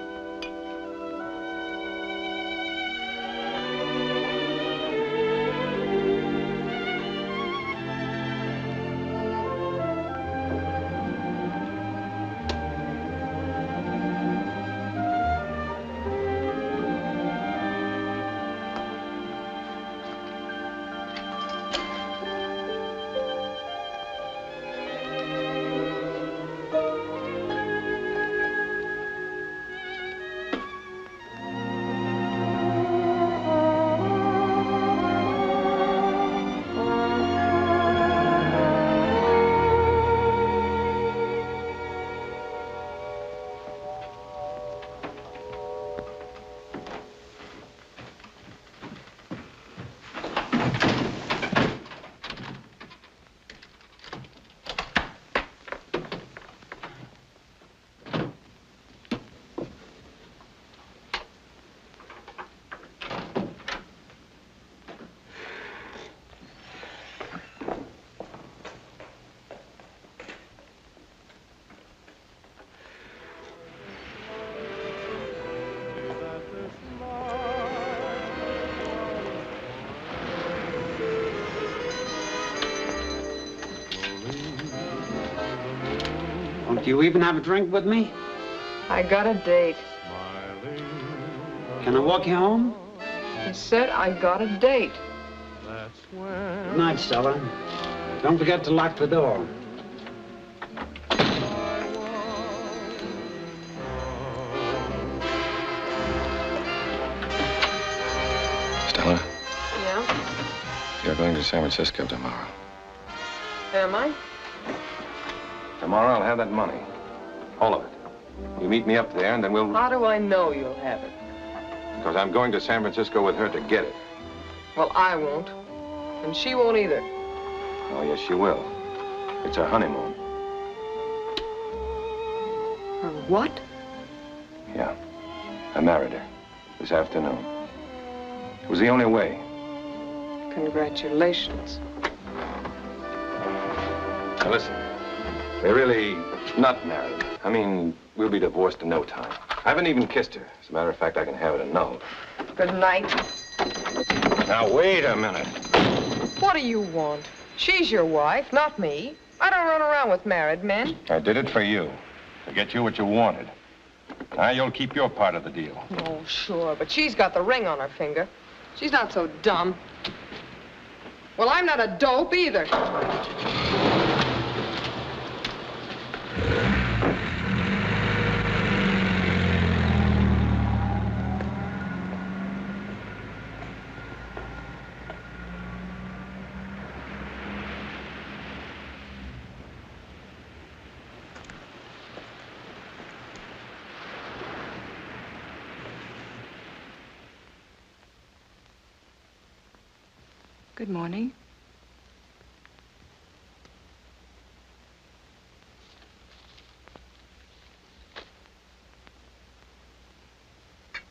Won't you even have a drink with me? I got a date. Can I walk you home? I said I got a date. Good night, Stella. Don't forget to lock the door. Stella, Yeah? you're going to San Francisco tomorrow. Am I? Tomorrow I'll have that money. All of it. You meet me up there and then we'll... How do I know you'll have it? Because I'm going to San Francisco with her to get it. Well, I won't. And she won't either. Oh, yes, she will. It's her honeymoon. What? Yeah. I married her this afternoon. It was the only way. Congratulations. Now, listen. We're really not married. I mean, we'll be divorced in no time. I haven't even kissed her. As a matter of fact, I can have it annulled. Good night. Now, wait a minute. What do you want? She's your wife, not me. I don't run around with married men. I did it for you. To get you what you wanted. Now, you'll keep your part of the deal. Oh, sure, but she's got the ring on her finger. She's not so dumb. Well, I'm not a dope either. Good morning.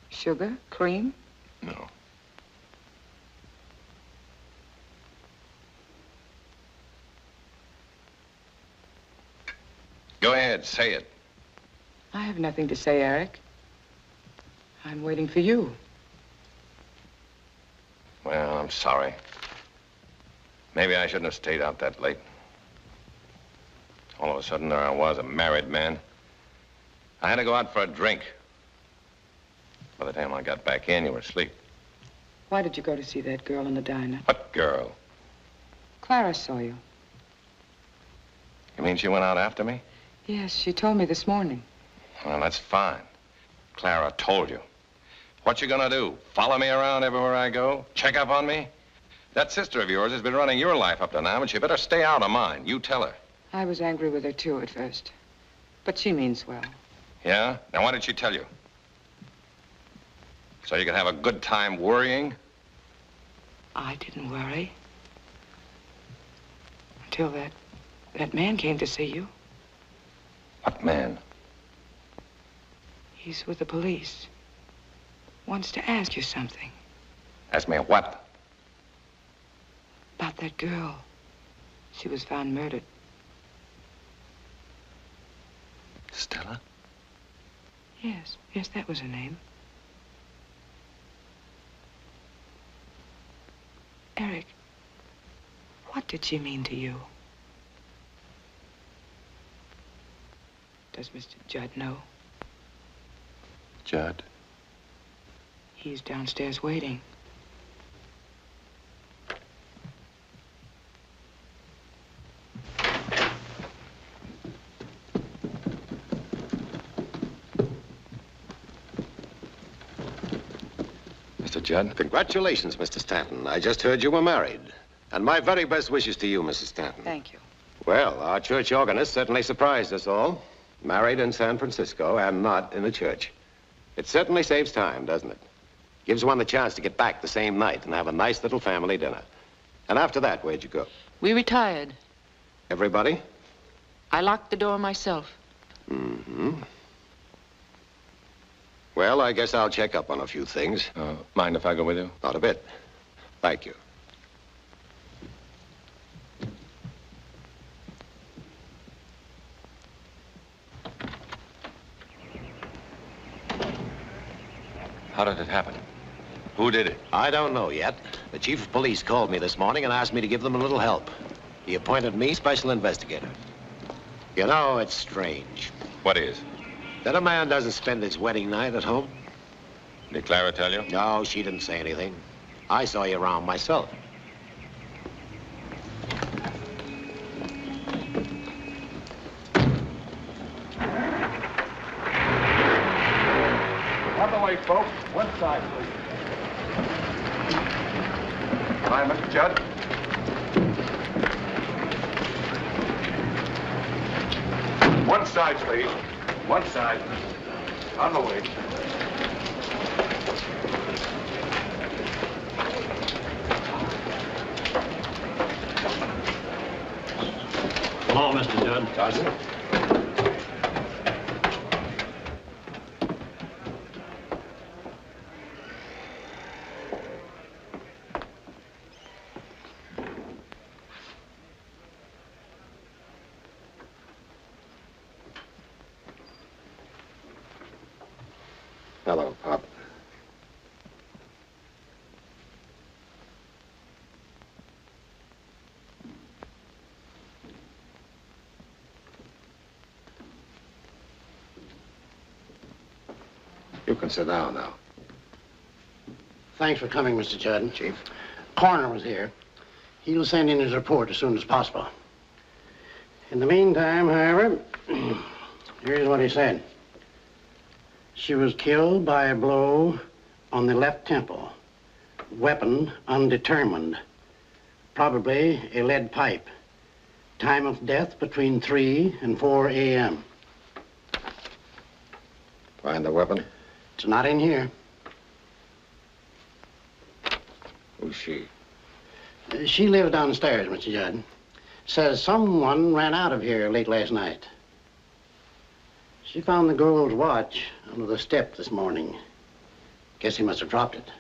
Sugar? Cream? No. Go ahead, say it. I have nothing to say, Eric. I'm waiting for you. Well, I'm sorry. Maybe I shouldn't have stayed out that late. All of a sudden, there I was, a married man. I had to go out for a drink. By the time I got back in, you were asleep. Why did you go to see that girl in the diner? What girl? Clara saw you. You mean she went out after me? Yes, she told me this morning. Well, that's fine. Clara told you. What you gonna do? Follow me around everywhere I go? Check up on me? That sister of yours has been running your life up to now, and she better stay out of mine. You tell her. I was angry with her, too, at first. But she means well. Yeah? Now, why did she tell you? So you could have a good time worrying? I didn't worry. Until that man came to see you. What man? He's with the police. Wants to ask you something. Ask me what? About that girl. She was found murdered. Stella? Yes, that was her name. Eric, what did she mean to you? Does Mr. Judd know? Judd? He's downstairs waiting. Mr. Judd? Congratulations, Mr. Stanton. I just heard you were married. And my very best wishes to you, Mrs. Stanton. Thank you. Well, our church organist certainly surprised us all. Married in San Francisco and not in the church. It certainly saves time, doesn't it? Gives one the chance to get back the same night and have a nice little family dinner. And after that, where'd you go? We retired. Everybody? I locked the door myself. Mm-hmm. Well, I guess I'll check up on a few things. Mind if I go with you? Not a bit. Thank you. How did it happen? Who did it? I don't know yet. The chief of police called me this morning and asked me to give them a little help. He appointed me special investigator. You know, it's strange. What is? That a man doesn't spend his wedding night at home. Did Clara tell you? No, she didn't say anything. I saw you around myself. On the way, folks. One side, please. Hi, Mr. Judd. One side, please. One side. On the way. Hello, Mr. Judd. Johnson? Hello, Pop. You can sit down now. Thanks for coming, Mr. Judd. Chief? Coroner was here. He'll send in his report as soon as possible. In the meantime, however, here's what he said. She was killed by a blow on the left temple. Weapon undetermined. Probably a lead pipe. Time of death between 3 and 4 a.m. Find the weapon? It's not in here. Who's she? She lives downstairs, Mr. Judd. Says someone ran out of here late last night. She found the girl's watch under the step this morning. Guess he must have dropped it.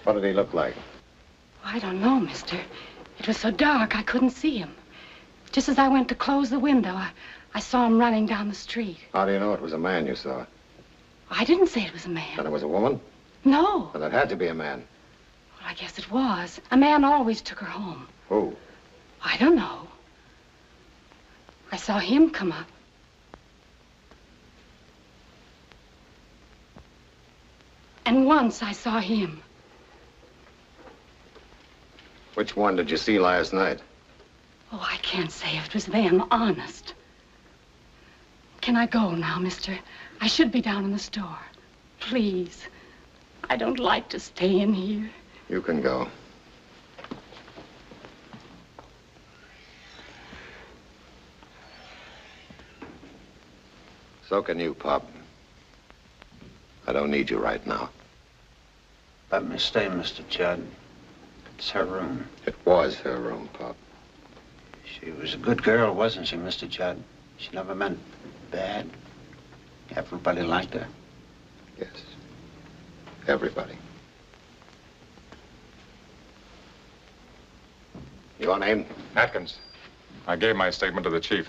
What did he look like? I don't know, mister. It was so dark I couldn't see him. Just as I went to close the window, I saw him running down the street. How do you know it was a man you saw? I didn't say it was a man. Then it was a woman? No. Then it had to be a man. Well, I guess it was. A man always took her home. Who? I don't know. I saw him come up. And once I saw him. Which one did you see last night? Oh, I can't say if it was them, honest. Can I go now, mister? I should be down in the store. Please. I don't like to stay in here. You can go. So can you, Pop. I don't need you right now. Let me stay, Mr. Judd. It's her room. It was her room, Pop. She was a good girl, wasn't she, Mr. Judd? She never meant bad. Everybody liked her. Yes. Everybody. Your name? Atkins. I gave my statement to the chief.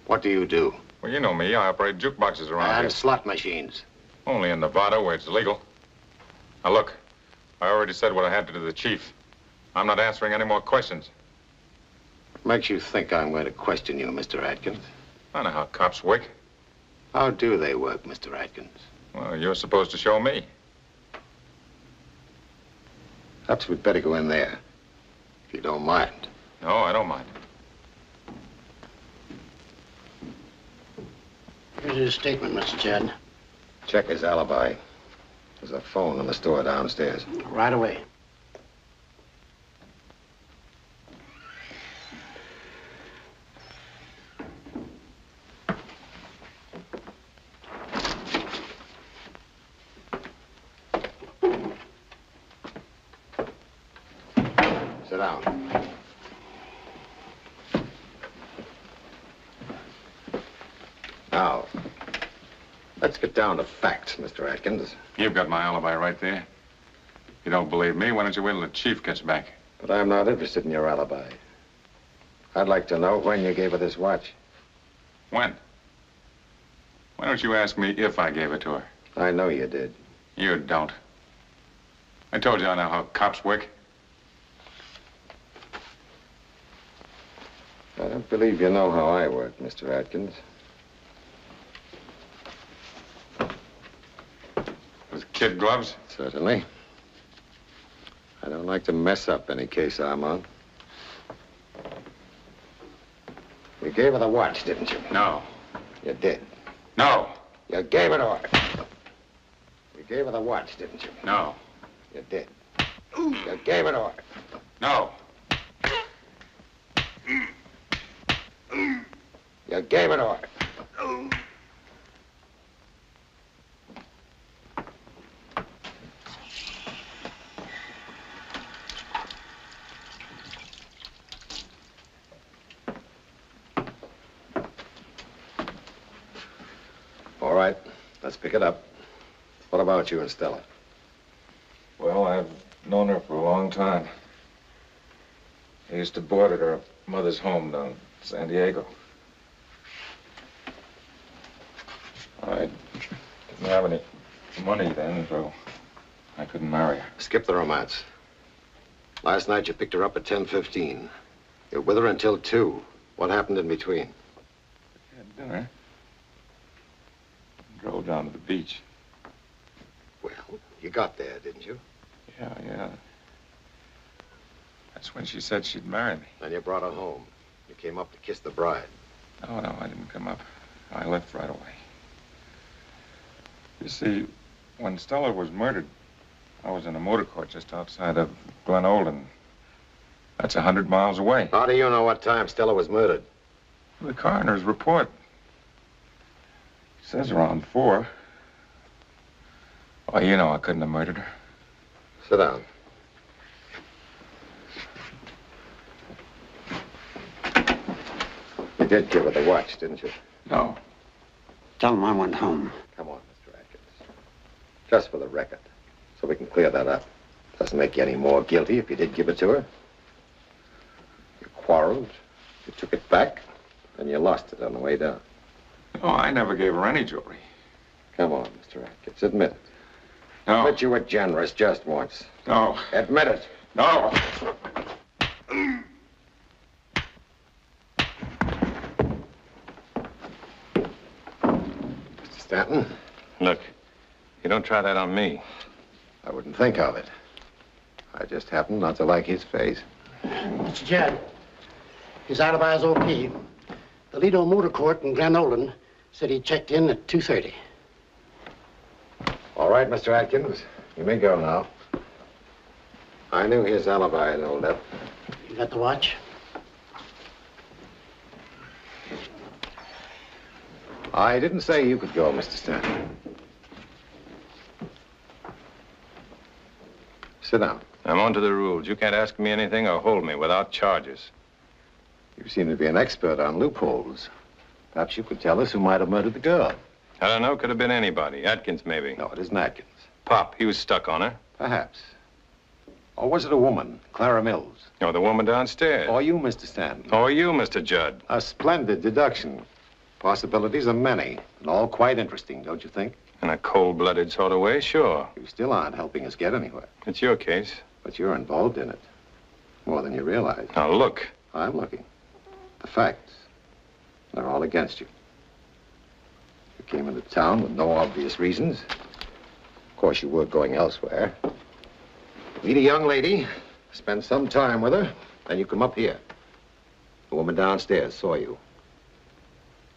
What do you do? Well, you know me. I operate jukeboxes around here. And slot machines. Only in Nevada, where it's legal. Now, look. I already said what I had to the chief. I'm not answering any more questions. Makes you think I'm going to question you, Mr. Atkins? I know how cops work. How do they work, Mr. Atkins? Well, you're supposed to show me. Perhaps we'd better go in there, if you don't mind. No, I don't mind. Here's his statement, Mr. Judd. Check his alibi. There's a phone in the store downstairs. Right away. Sit down. Now, let's get down to facts, Mr. Atkins. You've got my alibi right there. If you don't believe me, why don't you wait till the chief gets back? But I'm not interested in your alibi. I'd like to know when you gave her this watch. When? Why don't you ask me if I gave it to her? I know you did. You don't. I told you I know how cops work. I don't believe you know how I work, Mr. Atkins. With kid gloves? Certainly. I don't like to mess up any case I'm on. You gave her the watch, didn't you? No. You did. No. You gave it to her. You gave her the watch, didn't you? No. You did. You gave it to her. No. You gave it to her. All right, let's pick it up. What about you and Stella? Well, I've known her for a long time. I used to board at her mother's home down in San Diego. I didn't have any money then, so I couldn't marry her. Skip the romance. Last night you picked her up at 10:15. You're with her until 2. What happened in between? We had dinner. Drove down to the beach. Well, you got there, didn't you? Yeah. That's when she said she'd marry me. Then you brought her home. You came up to kiss the bride. No, I didn't come up. I left right away. You see, when Stella was murdered, I was in a motor court just outside of Glen Olden. That's 100 miles away. How do you know what time Stella was murdered? The coroner's report says around 4. Oh, you know I couldn't have murdered her. Sit down. You did give her the watch, didn't you? No. Tell him I went home. Come on, Mr. Atkins. Just for the record, so we can clear that up. Doesn't make you any more guilty if you did give it to her. You quarreled, you took it back, and you lost it on the way down. No, I never gave her any jewelry. Come on, Mr. Atkins, admit it. No. Admit you were generous just once. No. Admit it. No. Mr. Stanton? Look, you don't try that on me. I wouldn't think of it. I just happen not to like his face. Mr. Judd, his alibi's okay. The Lido Motor Court in Glen Olin said he checked in at 2:30. All right, Mr. Atkins. You may go now. I knew his alibi had held up. You got the watch? I didn't say you could go, Mr. Stanton. Sit down. I'm on to the rules. You can't ask me anything or hold me without charges. You seem to be an expert on loopholes. Perhaps you could tell us who might have murdered the girl. I don't know. Could have been anybody. Atkins, maybe. No, it isn't Atkins. Pop, he was stuck on her. Perhaps. Or was it a woman, Clara Mills? Or the woman downstairs. Or you, Mr. Stanton. Or you, Mr. Judd. A splendid deduction. Possibilities are many, and all quite interesting, don't you think? In a cold-blooded sort of way, sure. You still aren't helping us get anywhere. It's your case. But you're involved in it. More than you realize. Now, look. I'm looking. The facts. They're all against you. You came into town with no obvious reasons. Of course, you were going elsewhere. Meet a young lady, spend some time with her, then you come up here. The woman downstairs saw you.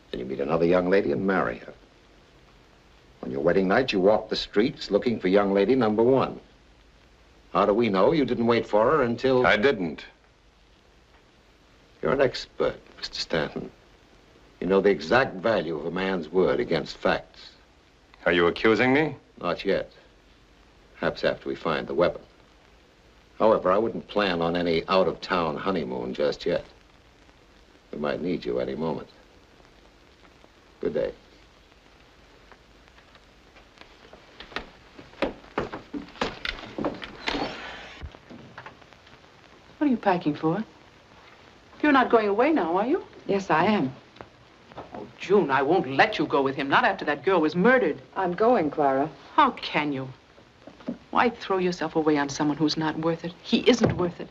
Then you meet another young lady and marry her. On your wedding night, you walk the streets looking for young lady number 1. How do we know you didn't wait for her until... I didn't. You're an expert, Mr. Stanton. You know the exact value of a man's word against facts. Are you accusing me? Not yet. Perhaps after we find the weapon. However, I wouldn't plan on any out-of-town honeymoon just yet. We might need you any moment. Good day. What are you packing for? You're not going away now, are you? Yes, I am. Oh, June, I won't let you go with him. Not after that girl was murdered. I'm going, Clara. How can you? Why throw yourself away on someone who's not worth it? He isn't worth it.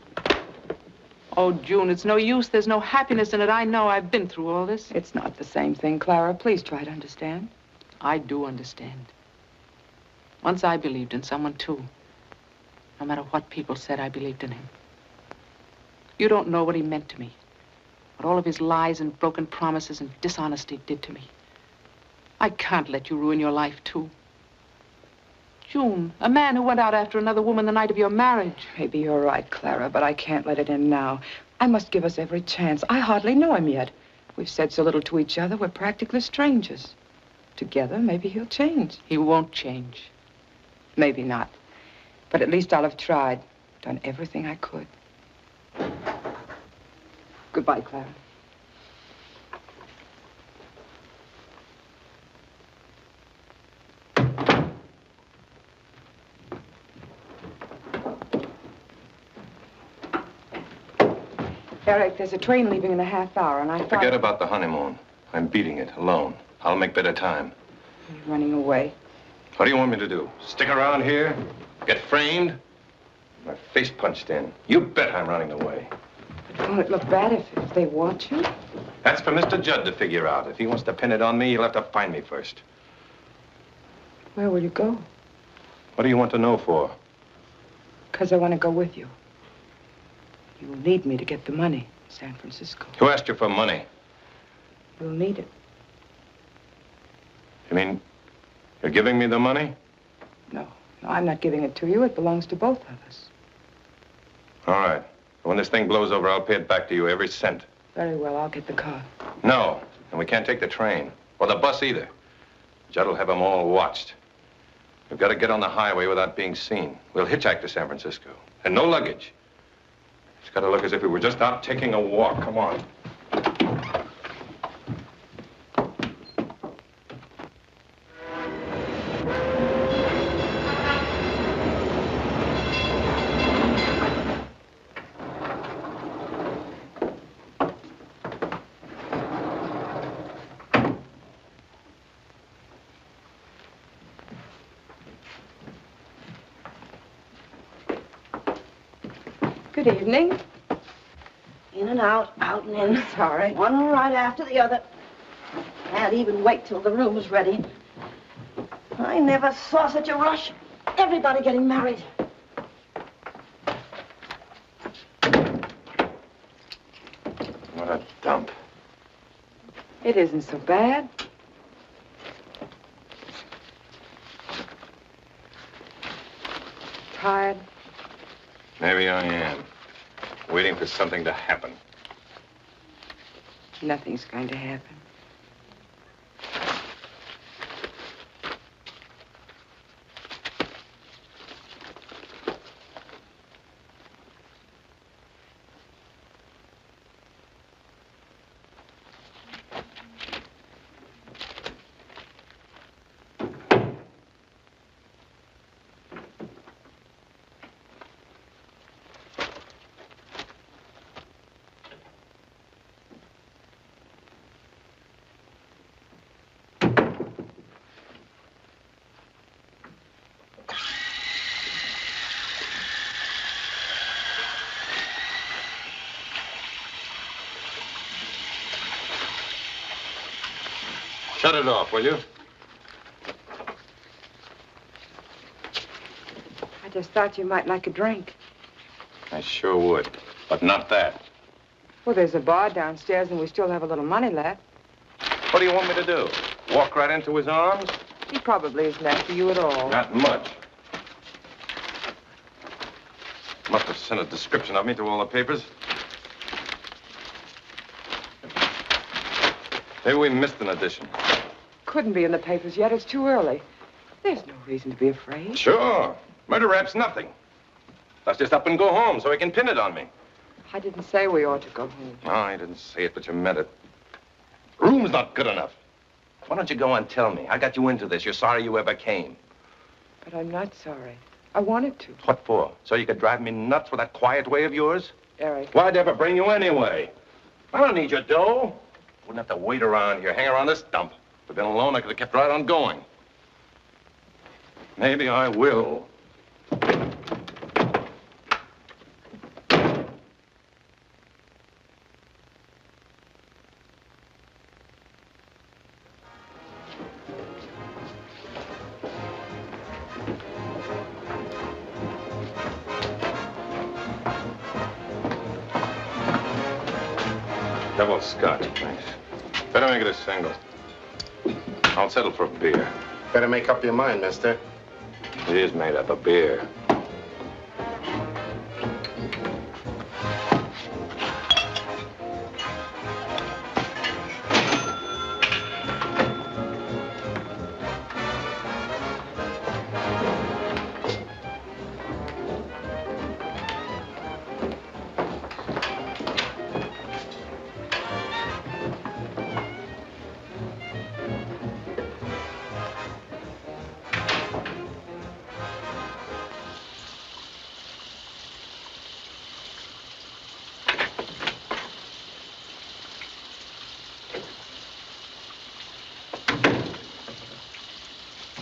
Oh, June, it's no use. There's no happiness in it. I know. I've been through all this. It's not the same thing, Clara. Please try to understand. I do understand. Once I believed in someone, too. No matter what people said, I believed in him. You don't know what he meant to me. What all of his lies and broken promises and dishonesty did to me. I can't let you ruin your life, too. June, a man who went out after another woman the night of your marriage. Maybe you're right, Clara, but I can't let it end now. I must give us every chance. I hardly know him yet. We've said so little to each other. We're practically strangers. Together, maybe he'll change. He won't change. Maybe not. But at least I'll have tried. Done everything I could. Goodbye, Clara. Eric, there's a train leaving in a half hour, and I thought... Forget about the honeymoon. I'm beating it alone. I'll make better time. You're running away. What do you want me to do? Stick around here? Get framed? My face punched in. You bet I'm running away. But won't it look bad if they want you? That's for Mr. Judd to figure out. If he wants to pin it on me, he'll have to find me first. Where will you go? What do you want to know for? Because I want to go with you. You'll need me to get the money in San Francisco. Who asked you for money? You'll need it. You mean you're giving me the money? No, I'm not giving it to you. It belongs to both of us. All right. When this thing blows over, I'll pay it back to you, every cent. Very well, I'll get the car. No, and we can't take the train. Or the bus either. Judd will have them all watched. We've got to get on the highway without being seen. We'll hitchhike to San Francisco. And no luggage. It's got to look as if we were just out taking a walk. Come on. Good evening. In and out, out and in. Sorry. One right after the other. Can't even wait till the room is ready. I never saw such a rush. Everybody getting married. What a dump. It isn't so bad. Tired? Maybe I am. Waiting for something to happen. Nothing's going to happen. Shut it off, will you? I just thought you might like a drink. I sure would. But not that. Well, there's a bar downstairs and we still have a little money left. What do you want me to do? Walk right into his arms? He probably isn't after you at all. Not much. Must have sent a description of me to all the papers. Maybe we missed an edition. Couldn't be in the papers yet. It's too early. There's no reason to be afraid. Sure. Murder rap's nothing. Let's just up and go home so he can pin it on me. I didn't say we ought to go home. No, I didn't say it, but you meant it. Room's not good enough. Why don't you go and tell me? I got you into this. You're sorry you ever came. But I'm not sorry. I wanted to. What for? So you could drive me nuts with that quiet way of yours? Eric. Why'd I ever bring you anyway? I don't need your dough. Wouldn't have to wait around here, hang around this dump. If I'd been alone, I could have kept right on going. Maybe I will. Double scotch, thanks. Better make it a single. I'll settle for a beer. Better make up your mind, mister. It is made up of beer.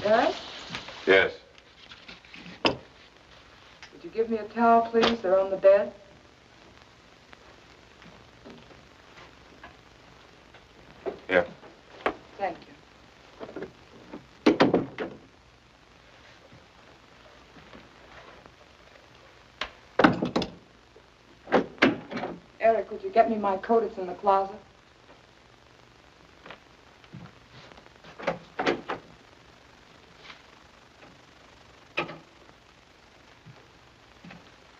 Eric? Yes. Would you give me a towel, please? They're on the bed. Here. Thank you. Eric, would you get me my coat? It's in the closet.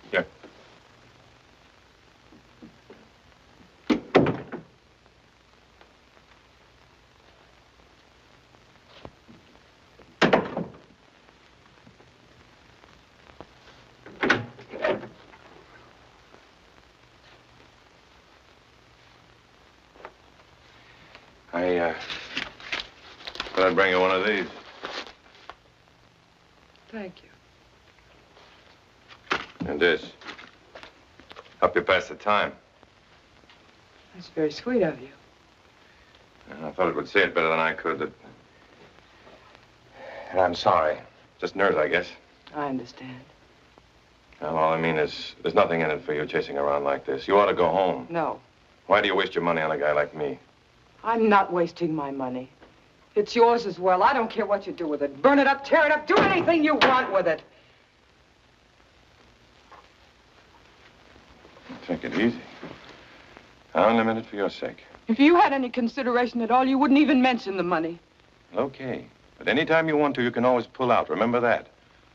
Here. I thought I'd bring you one of these. Thank you. And this. Help you pass the time. That's very sweet of you. And I thought it would say it better than I could. And I'm sorry. Just nerves, I guess. I understand. Well, all I mean is, there's nothing in it for you chasing around like this. You ought to go home. No, Why do you waste your money on a guy like me? I'm not wasting my money. It's yours as well. I don't care what you do with it. Burn it up, tear it up, do anything you want with it. Take it easy. Unlimited for your sake. If you had any consideration at all, you wouldn't even mention the money. Okay. But anytime you want to, you can always pull out. Remember that.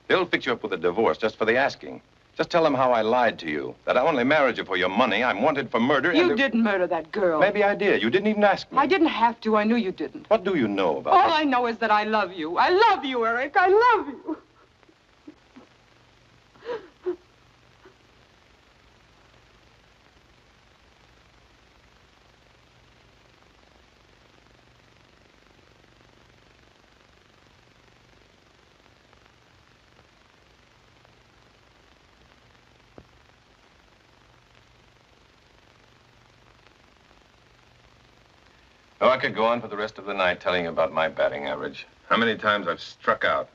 They'll fix you up with a divorce just for the asking. Just tell them how I lied to you. That I only married you for your money. I'm wanted for murder. You didn't murder that girl. Maybe I did. You didn't even ask me. I didn't have to. I knew you didn't. What do you know about All I know is that I love you. I love you, Eric. I love you. Oh, I could go on for the rest of the night telling you about my batting average. How many times I've struck out.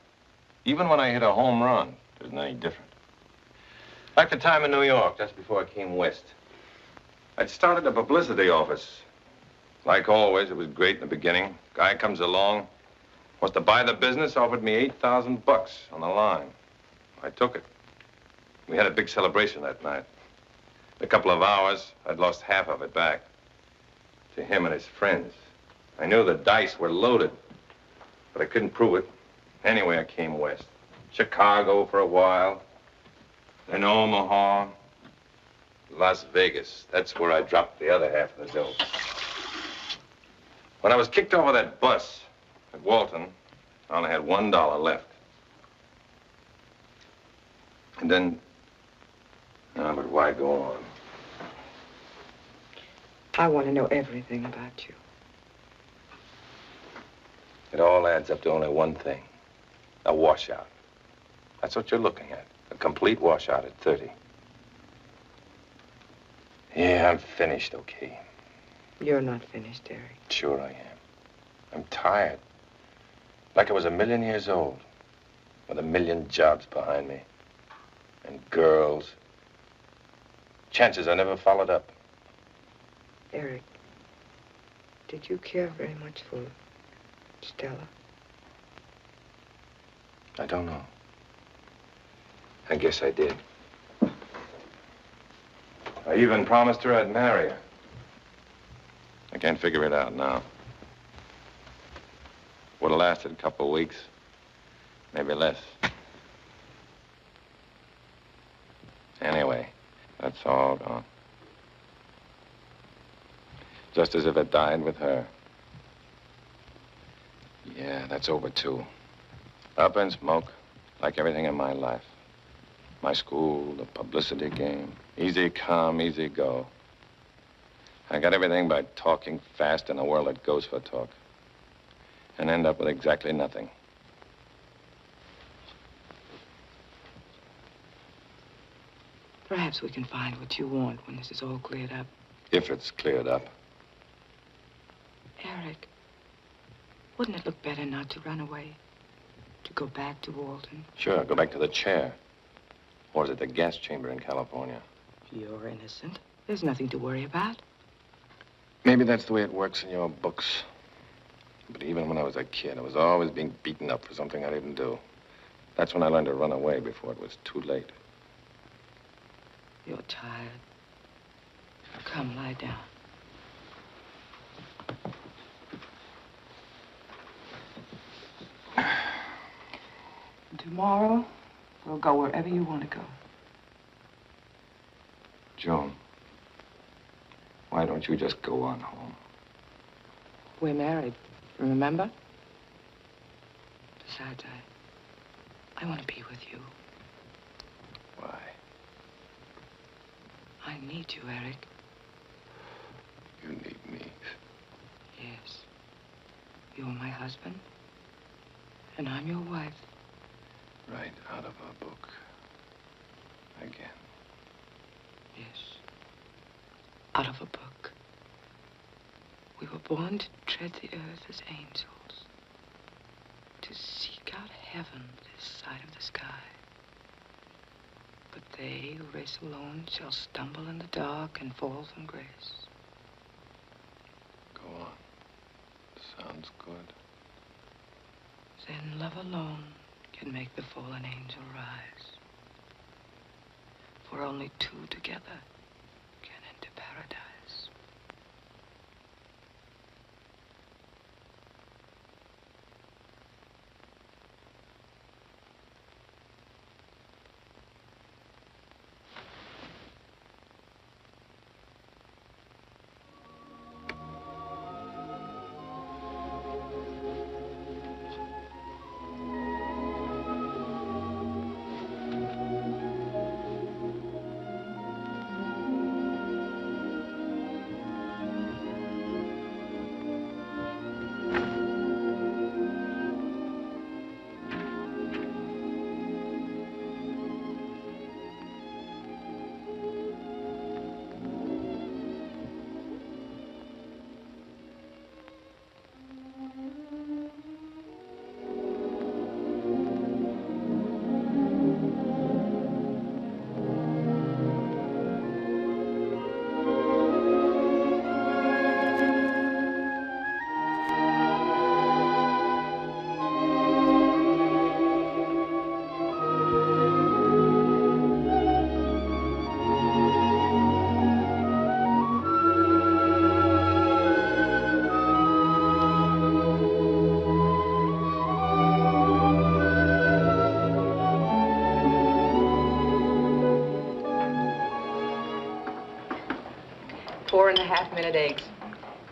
Even when I hit a home run, it isn't any different. Like the time in New York, just before I came west. I'd started a publicity office. Like always, it was great in the beginning. Guy comes along, wants to buy the business, offered me $8,000 on the line. I took it. We had a big celebration that night. In a couple of hours, I'd lost half of it back. To him and his friends. I knew the dice were loaded, but I couldn't prove it. Anyway, I came west. Chicago for a while, then Omaha, Las Vegas. That's where I dropped the other half of the dough. When I was kicked off of that bus at Walton, I only had $1 left. And then, but why go on? I want to know everything about you. It all adds up to only one thing. A washout. That's what you're looking at. A complete washout at 30. Yeah, I'm finished, okay. You're not finished, Eric. Sure I am. I'm tired. Like I was 1,000,000 years old. With 1,000,000 jobs behind me. And girls. Chances I never followed up. Eric, did you care very much for Stella? I don't know. I guess I did. I even promised her I'd marry her. I can't figure it out now. Would have lasted a couple of weeks, maybe less. Anyway, that's all gone. Just as if it died with her. Yeah, that's over, too. Up in smoke, like everything in my life. My school, the publicity game. Easy come, easy go. I got everything by talking fast in a world that goes for talk. And end up with exactly nothing. Perhaps we can find what you want when this is all cleared up. If it's cleared up. Eric, wouldn't it look better not to run away? To go back to Walton? Sure, go back to the chair. Or is it the gas chamber in California? You're innocent. There's nothing to worry about. Maybe that's the way it works in your books. But even when I was a kid, I was always being beaten up for something I didn't do. That's when I learned to run away before it was too late. You're tired. Come, lie down. Tomorrow, we'll go wherever you want to go. Joan, why don't you just go on home? We're married, remember? Besides, I want to be with you. Why? I need you, Eric. You need me. Yes. You're my husband, and I'm your wife. Right out of a book. Again. Yes. Out of a book. We were born to tread the earth as angels, to seek out heaven this side of the sky. But they who race alone shall stumble in the dark and fall from grace. Go on. Sounds good. Then love alone can make the fallen angel rise. For only two together can enter paradise. Four-and-a-half-minute eggs.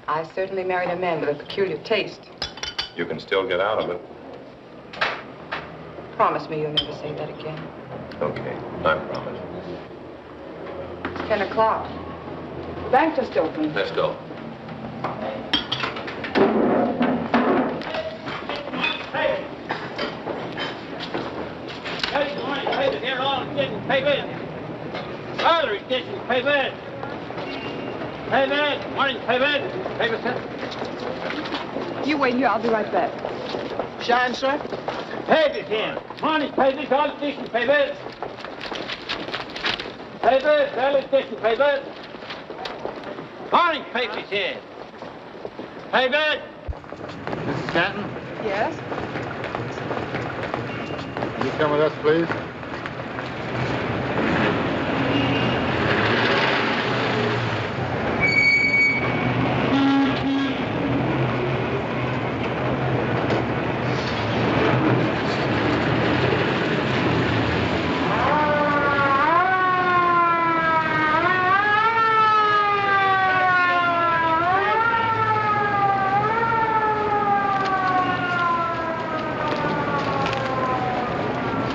I certainly married a man with a peculiar taste. You can still get out of it. Promise me you'll never say that again. Okay, I promise. It's 10 o'clock. The bank just opened. Let's go. Hey, morning, pay here on getting pay bill. Salary station, pay bill. Pay bill, morning, pay bill. Pay bill, sir. You wait here, I'll be right back. Shine, sir. Pay this here. Morning, pay this all station, pay bill. Pay bill, salary station, pay bill. Morning, pay this here. Pay bill. Mrs. Stanton, Yes? will you come with us, please?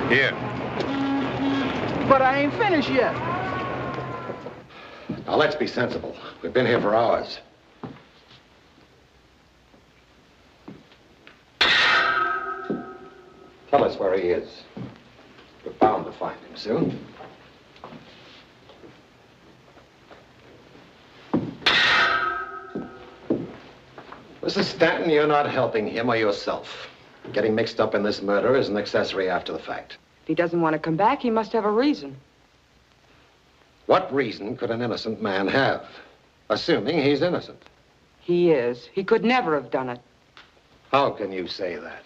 Here. But I ain't finished yet. Now, let's be sensible. We've been here for hours. Tell us where he is. We're bound to find him soon. Mrs. Stanton, you're not helping him or yourself. Getting mixed up in this murder is an accessory after the fact. If he doesn't want to come back, he must have a reason. What reason could an innocent man have? Assuming he's innocent. He is. He could never have done it. How can you say that?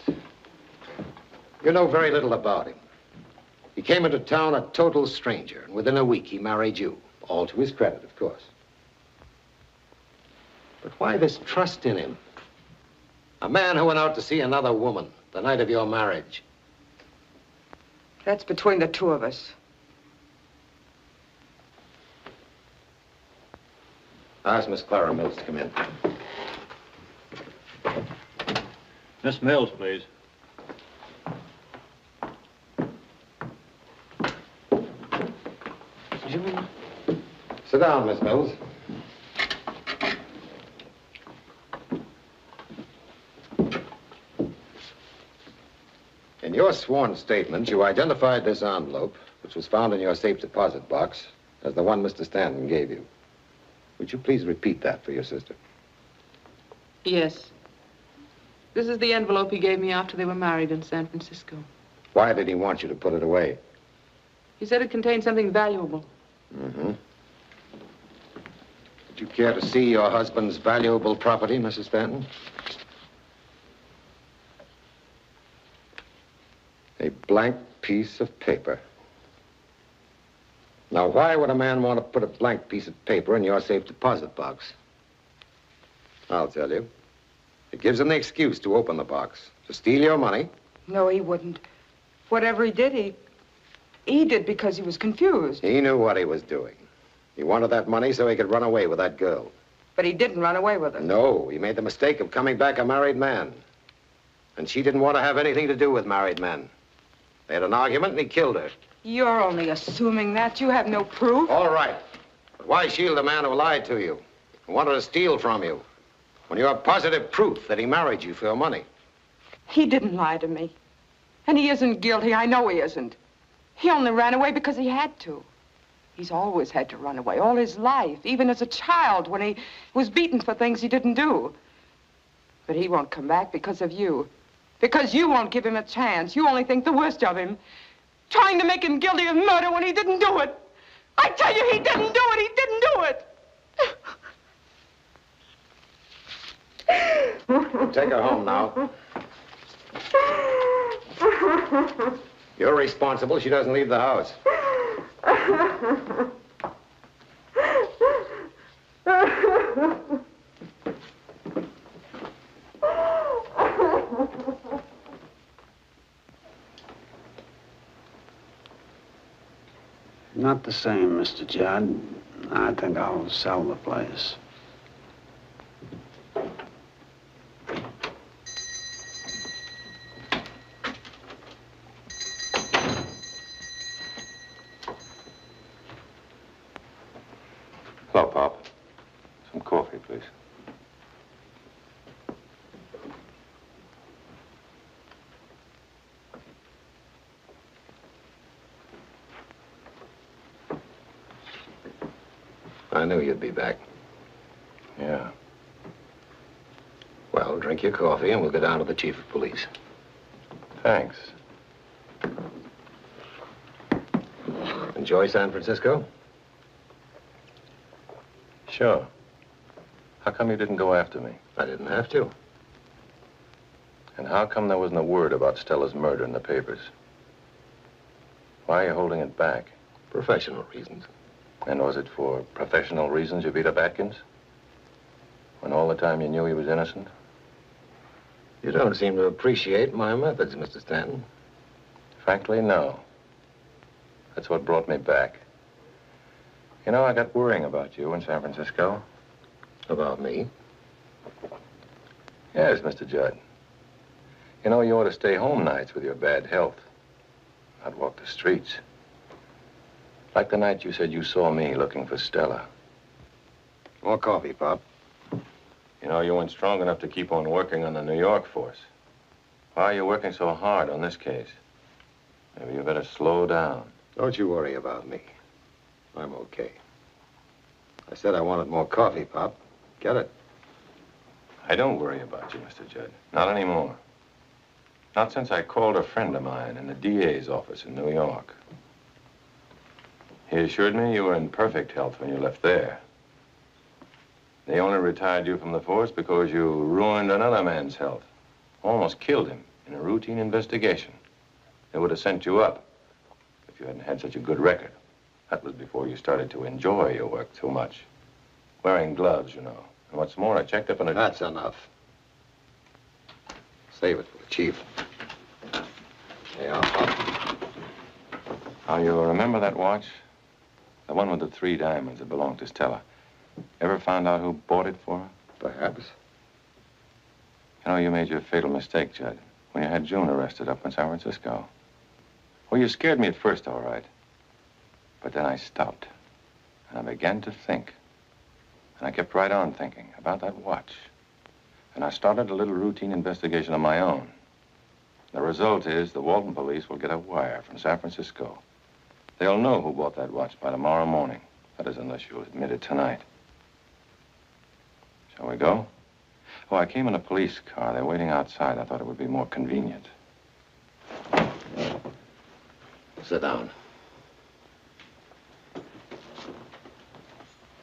You know very little about him. He came into town a total stranger, and within a week he married you. All to his credit, of course. But why this trust in him? A man who went out to see another woman the night of your marriage. That's between the two of us. Ask Miss Clara Mills to come in. Miss Mills, please. Sit down, Miss Mills. your sworn statement, you identified this envelope, which was found in your safe deposit box, as the one Mr. Stanton gave you. Would you please repeat that for your sister? Yes. This is the envelope he gave me after they were married in San Francisco. Why did he want you to put it away? He said it contained something valuable. Mm-hmm. Would you care to see your husband's valuable property, Mrs. Stanton? A blank piece of paper. Now, why would a man want to put a blank piece of paper in your safe deposit box? I'll tell you. It gives him the excuse to open the box, to steal your money. No, he wouldn't. Whatever he did, he did because he was confused. He knew what he was doing. He wanted that money so he could run away with that girl. But he didn't run away with her. No, he made the mistake of coming back a married man. And she didn't want to have anything to do with married men. They had an argument and he killed her. You're only assuming that. You have no proof. All right. But why shield a man who lied to you, who wanted to steal from you, when you have positive proof that he married you for your money? He didn't lie to me. And he isn't guilty. I know he isn't. He only ran away because he had to. He's always had to run away, all his life, even as a child when he was beaten for things he didn't do. But he won't come back because of you. Because you won't give him a chance. You only think the worst of him. Trying to make him guilty of murder when he didn't do it. I tell you, he didn't do it. He didn't do it. Take her home now. You're responsible. She doesn't leave the house. Not the same, Mr. Judd. I think I'll sell the place. Hello, Pop. Some coffee, please. I knew you'd be back. Yeah. Well, drink your coffee and we'll go down to the chief of police. Thanks. Enjoy San Francisco? Sure. How come you didn't go after me? I didn't have to. And how come there wasn't a word about Stella's murder in the papers? Why are you holding it back? Professional reasons. And was it for professional reasons you beat up Atkins? When all the time you knew he was innocent? You don't seem to appreciate my methods, Mr. Stanton. Frankly, no. That's what brought me back. You know, I got worrying about you in San Francisco. About me? Yes, Mr. Judd. You know, you ought to stay home nights with your bad health. Not walk the streets. Like the night you said you saw me looking for Stella. More coffee, Pop. You know, you weren't strong enough to keep on working on the New York force. Why are you working so hard on this case? Maybe you better slow down. Don't you worry about me. I'm okay. I said I wanted more coffee, Pop. Get it? I don't worry about you, Mr. Judd. Not anymore. Not since I called a friend of mine in the DA's office in New York. He assured me you were in perfect health when you left there. They only retired you from the force because you ruined another man's health. Almost killed him in a routine investigation. They would have sent you up if you hadn't had such a good record. That was before you started to enjoy your work too much. Wearing gloves, you know. And what's more, I checked up on it. That's enough. Save it for the chief. Yeah, Pop. Now, you remember that watch? The one with the 3 diamonds that belonged to Stella. Ever found out who bought it for her? Perhaps. You know, you made your fatal mistake, Judd, when you had June arrested up in San Francisco. Well, you scared me at first, all right. But then I stopped, and I began to think. And I kept right on thinking about that watch. And I started a little routine investigation of my own. The result is the Walton police will get a wire from San Francisco. They'll know who bought that watch by tomorrow morning. That is, unless you'll admit it tonight. Shall we go? Oh, I came in a police car. They're waiting outside. I thought it would be more convenient. Sit down.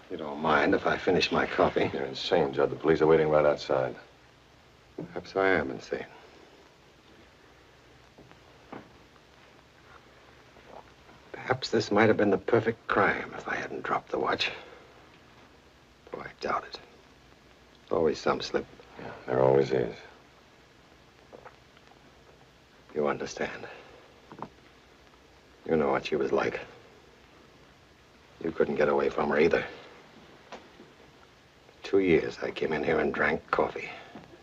You don't mind if I finish my coffee? You're insane, Judd. The police are waiting right outside. Perhaps I am insane. Perhaps this might have been the perfect crime if I hadn't dropped the watch. Though I doubt it. Always some slip. Yeah, there always is. You understand. You know what she was like. You couldn't get away from her either. 2 years I came in here and drank coffee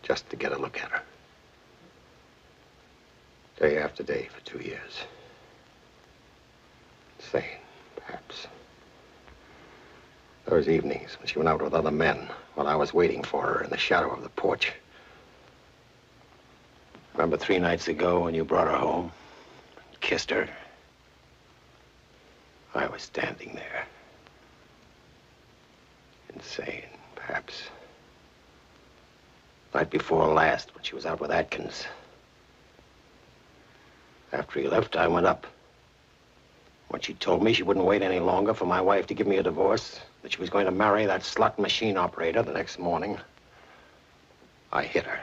just to get a look at her. Day after day for 2 years. Sane, perhaps. Those evenings when she went out with other men while I was waiting for her in the shadow of the porch. Remember 3 nights ago when you brought her home and kissed her? I was standing there. Insane, perhaps. Night before last when she was out with Atkins. After he left, I went up. When she told me she wouldn't wait any longer for my wife to give me a divorce, that she was going to marry that slot machine operator the next morning, I hit her.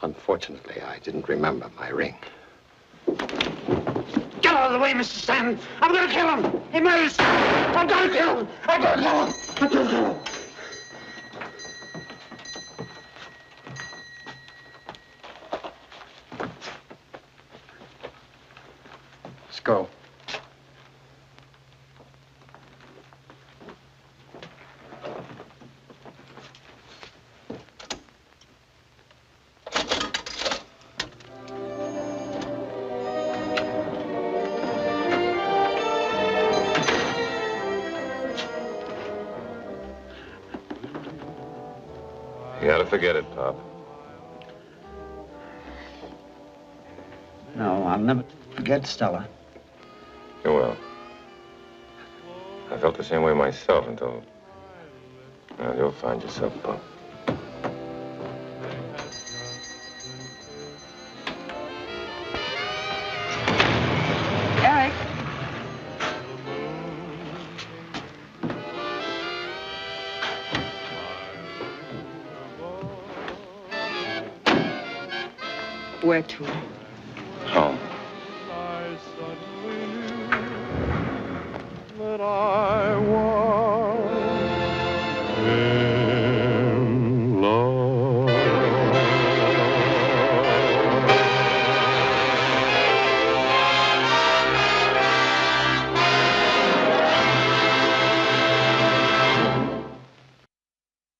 Unfortunately, I didn't remember my ring. Get out of the way, Mr. Stanton. I'm gonna kill him. He murders. I'm gonna kill him. I'm gonna kill him. I'm gonna kill him. Let's go. You gotta forget it, Pop. No, I'll never forget Stella. You will. I felt the same way myself until... Well, you'll find yourself, Pop. Eric. Where to? Home. That I was